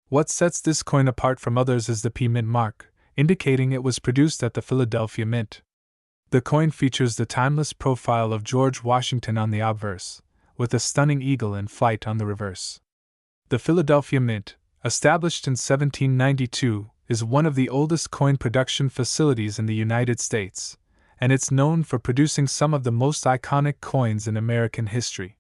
What sets this coin apart from others is the P mint mark, indicating it was produced at the Philadelphia Mint. The coin features the timeless profile of George Washington on the obverse, with a stunning eagle in flight on the reverse. The Philadelphia Mint, established in 1792, is one of the oldest coin production facilities in the United States, and it's known for producing some of the most iconic coins in American history.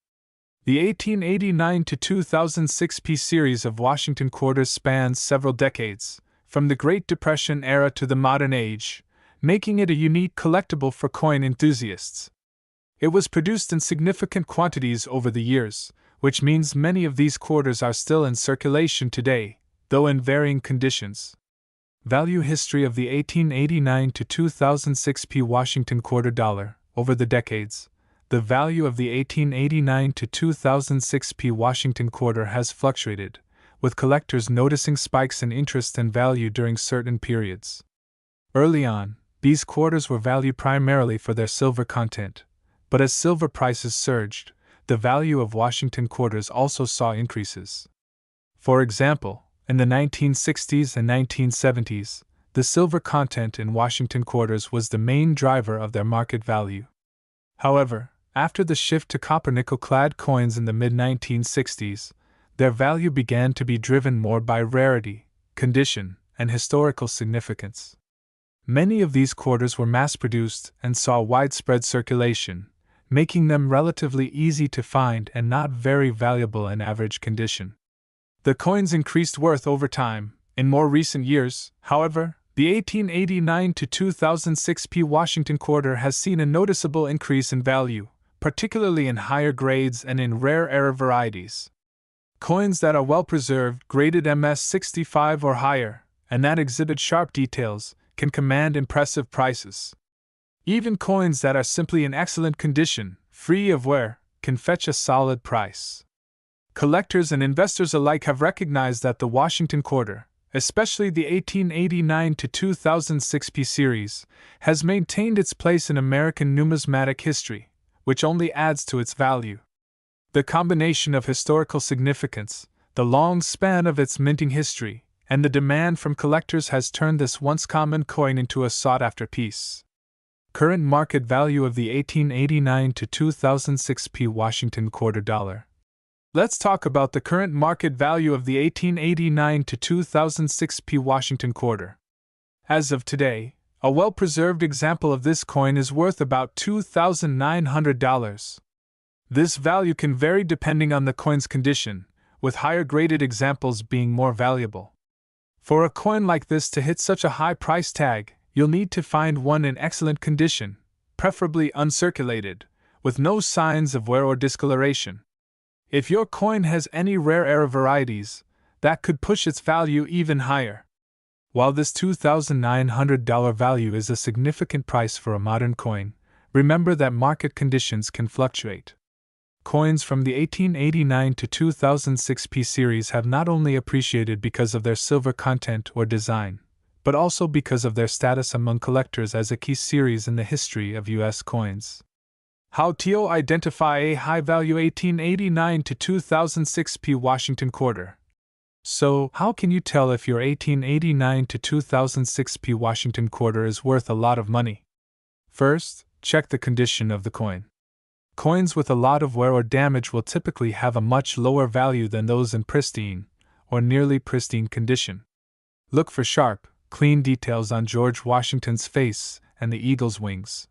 The 1889 to 2006 P series of Washington quarters spans several decades, from the Great Depression era to the modern age, making it a unique collectible for coin enthusiasts. It was produced in significant quantities over the years, which means many of these quarters are still in circulation today, though in varying conditions. Value history of the 1889 to 2006 P Washington quarter dollar. Over the decades, the value of the 1889 to 2006 P Washington quarter has fluctuated, with collectors noticing spikes in interest and value during certain periods. Early on, these quarters were valued primarily for their silver content, but as silver prices surged, the value of Washington quarters also saw increases. For example, in the 1960s and 1970s, the silver content in Washington quarters was the main driver of their market value. However, after the shift to copper-nickel-clad coins in the mid-1960s, their value began to be driven more by rarity, condition, and historical significance. Many of these quarters were mass-produced and saw widespread circulation, making them relatively easy to find and not very valuable in average condition. The coins increased worth over time. In more recent years, however, the 1889 to 2006 P Washington quarter has seen a noticeable increase in value, particularly in higher grades and in rare era varieties. Coins that are well preserved, graded MS-65 or higher, and that exhibit sharp details, can command impressive prices. Even coins that are simply in excellent condition, free of wear, can fetch a solid price. Collectors and investors alike have recognized that the Washington quarter, especially the 1889 to 2006 P series, has maintained its place in American numismatic history, which only adds to its value. The combination of historical significance, the long span of its minting history, and the demand from collectors has turned this once common coin into a sought-after piece. Current market value of the 1889 to 2006 P Washington quarter dollar. Let's talk about the current market value of the 1889 to 2006 P Washington quarter. As of today, a well-preserved example of this coin is worth about $2,900. This value can vary depending on the coin's condition, with higher graded examples being more valuable. For a coin like this to hit such a high price tag, you'll need to find one in excellent condition, preferably uncirculated, with no signs of wear or discoloration. If your coin has any rare era varieties, that could push its value even higher. While this $2,900 value is a significant price for a modern coin, remember that market conditions can fluctuate. Coins from the 1889 to 2006 P series have not only appreciated because of their silver content or design, but also because of their status among collectors as a key series in the history of U.S. coins. How to identify a high-value 1889 to 2006 P Washington quarter? So, how can you tell if your 1889 to 2006 P Washington quarter is worth a lot of money? First, check the condition of the coin. Coins with a lot of wear or damage will typically have a much lower value than those in pristine, or nearly pristine condition. Look for sharp, clean details on George Washington's face and the eagle's wings.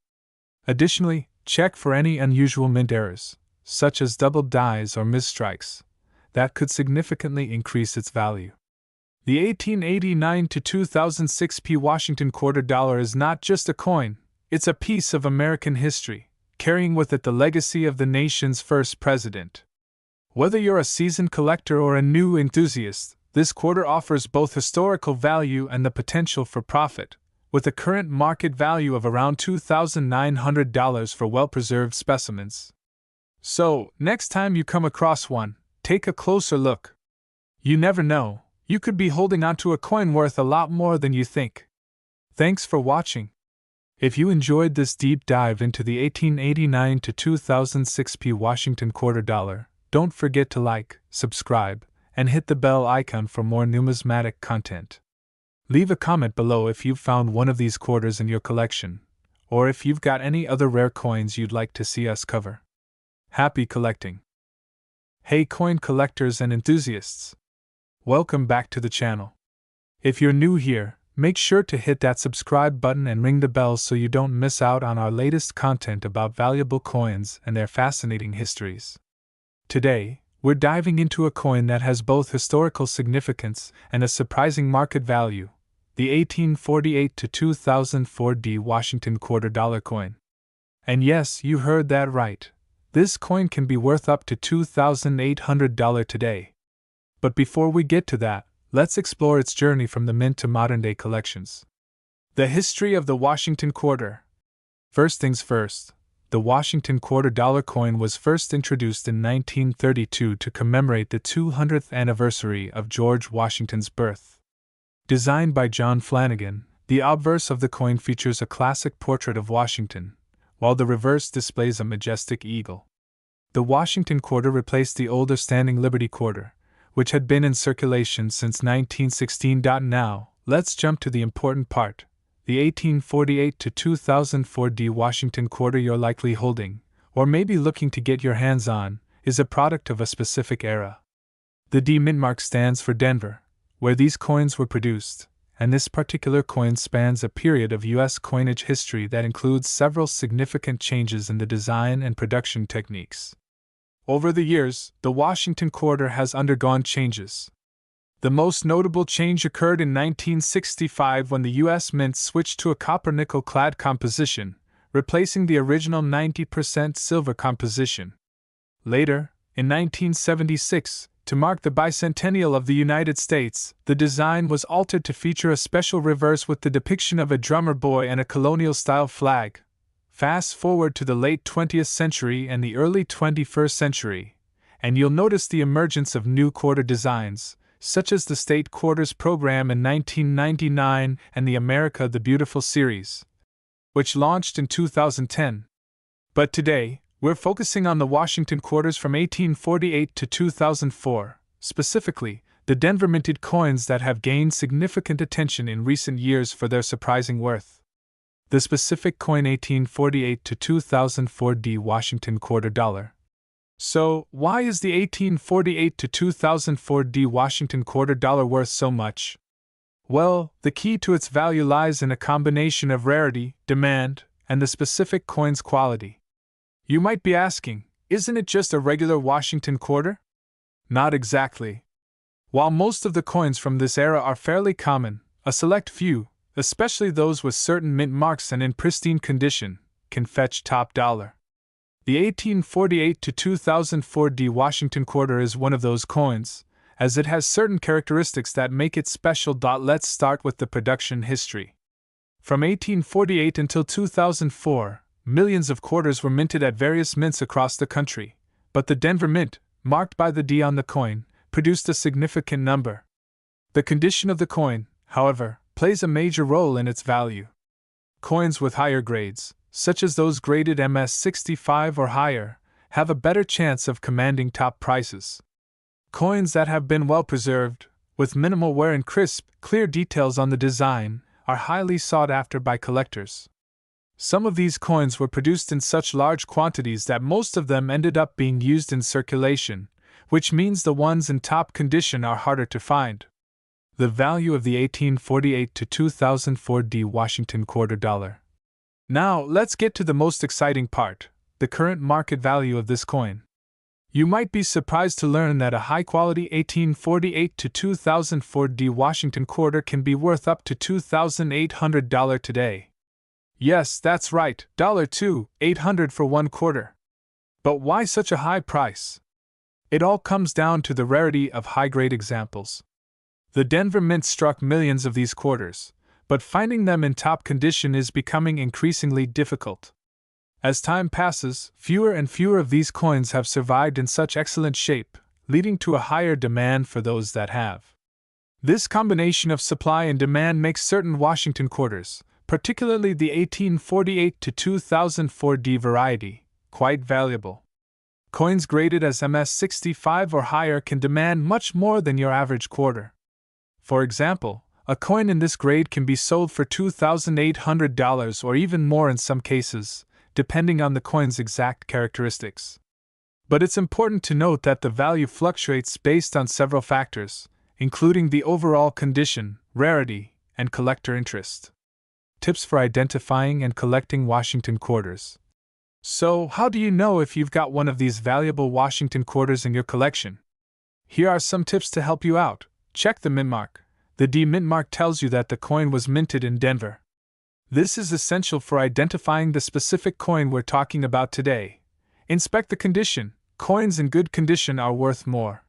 Additionally, check for any unusual mint errors, such as double dies or misstrikes, that could significantly increase its value. The 1889 to 2006 P Washington quarter dollar is not just a coin, it's a piece of American history, carrying with it the legacy of the nation's first president. Whether you're a seasoned collector or a new enthusiast, this quarter offers both historical value and the potential for profit, with a current market value of around $2,900 for well-preserved specimens. So, next time you come across one, take a closer look. You never know, you could be holding onto a coin worth a lot more than you think. Thanks for watching. If you enjoyed this deep dive into the 1889 to 2006 P Washington quarter dollar, don't forget to like, subscribe, and hit the bell icon for more numismatic content. Leave a comment below if you've found one of these quarters in your collection, or if you've got any other rare coins you'd like to see us cover. Happy collecting! Hey coin collectors and enthusiasts! Welcome back to the channel. If you're new here, make sure to hit that subscribe button and ring the bell so you don't miss out on our latest content about valuable coins and their fascinating histories. Today, we're diving into a coin that has both historical significance and a surprising market value, the 1848 to 2004 D Washington quarter dollar coin. And yes, you heard that right. This coin can be worth up to $2,800 today. But before we get to that, let's explore its journey from the mint to modern-day collections. The history of the Washington quarter. First things first, The Washington $quarter coin was first introduced in 1932 to commemorate the 200th anniversary of George Washington's birth. Designed by John Flanagan, the obverse of the coin features a classic portrait of Washington, while the reverse displays a majestic eagle. The Washington quarter replaced the older standing Liberty quarter, which had been in circulation since 1916. Now, let's jump to the important part. The 1848 to 2004 D Washington quarter you're likely holding, or maybe looking to get your hands on, is a product of a specific era. The D mint mark stands for Denver, where these coins were produced, and this particular coin spans a period of U.S. coinage history that includes several significant changes in the design and production techniques. Over the years, the Washington quarter has undergone changes. The most notable change occurred in 1965 when the U.S. Mint switched to a copper-nickel clad composition, replacing the original 90% silver composition. Later, in 1976, to mark the bicentennial of the United States, the design was altered to feature a special reverse with the depiction of a drummer boy and a colonial-style flag. Fast forward to the late 20th century and the early 21st century, and you'll notice the emergence of new quarter designs, such as the State Quarters program in 1999 and the America the Beautiful series, which launched in 2010. But today, we're focusing on the Washington quarters from 1848 to 2004, specifically, the Denver minted coins that have gained significant attention in recent years for their surprising worth. The specific coin 1848 to 2004 D Washington quarter dollar. So, why is the 1848 to 2004 D Washington quarter dollar worth so much? Well, the key to its value lies in a combination of rarity, demand, and the specific coin's quality. You might be asking, isn't it just a regular Washington quarter? Not exactly. While most of the coins from this era are fairly common, a select few, especially those with certain mint marks and in pristine condition, can fetch top dollar. The 1848 to 2004 D Washington quarter is one of those coins, as it has certain characteristics that make it special. Let's start with the production history. From 1848 until 2004, millions of quarters were minted at various mints across the country, but the Denver Mint, marked by the D on the coin, produced a significant number. The condition of the coin, however, plays a major role in its value. Coins with higher grades, such as those graded MS-65 or higher, have a better chance of commanding top prices. Coins that have been well preserved, with minimal wear and crisp, clear details on the design, are highly sought after by collectors. Some of these coins were produced in such large quantities that most of them ended up being used in circulation, which means the ones in top condition are harder to find. The value of the 1848 to 2004 D Washington quarter dollar. Now, let's get to the most exciting part, the current market value of this coin. You might be surprised to learn that a high-quality 1848 to 2004 D Washington quarter can be worth up to $2,800 today. Yes, that's right, $2,800 for one quarter. But why such a high price? It all comes down to the rarity of high-grade examples. The Denver Mint struck millions of these quarters, but finding them in top condition is becoming increasingly difficult. As time passes, fewer and fewer of these coins have survived in such excellent shape, leading to a higher demand for those that have. This combination of supply and demand makes certain Washington quarters, particularly the 1848 to 2004 D variety, quite valuable. Coins graded as MS-65 or higher can demand much more than your average quarter. For example, a coin in this grade can be sold for $2,800 or even more in some cases, depending on the coin's exact characteristics. But it's important to note that the value fluctuates based on several factors, including the overall condition, rarity, and collector interest. Tips for identifying and collecting Washington quarters. So, how do you know if you've got one of these valuable Washington quarters in your collection? Here are some tips to help you out. Check the mint mark. The D mint mark tells you that the coin was minted in Denver. This is essential for identifying the specific coin we're talking about today. Inspect the condition. Coins in good condition are worth more.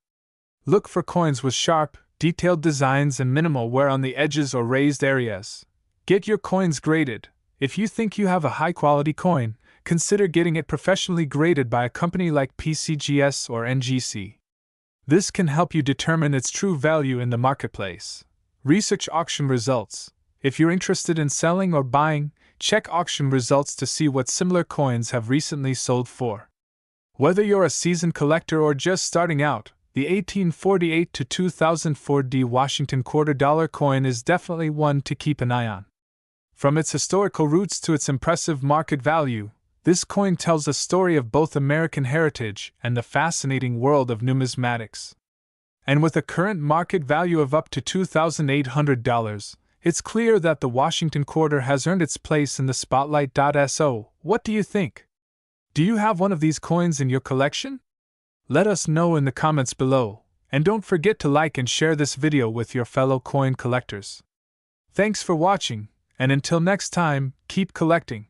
Look for coins with sharp, detailed designs and minimal wear on the edges or raised areas. Get your coins graded. If you think you have a high-quality coin, consider getting it professionally graded by a company like PCGS or NGC. This can help you determine its true value in the marketplace. Research auction results. If you're interested in selling or buying, check auction results to see what similar coins have recently sold for. Whether you're a seasoned collector or just starting out, the 1848 to 2004 D Washington $quarter coin is definitely one to keep an eye on. From its historical roots to its impressive market value, this coin tells a story of both American heritage and the fascinating world of numismatics. And with a current market value of up to $2,800, it's clear that the Washington quarter has earned its place in the spotlight. So, what do you think? Do you have one of these coins in your collection? Let us know in the comments below, and don't forget to like and share this video with your fellow coin collectors. Thanks for watching, and until next time, keep collecting.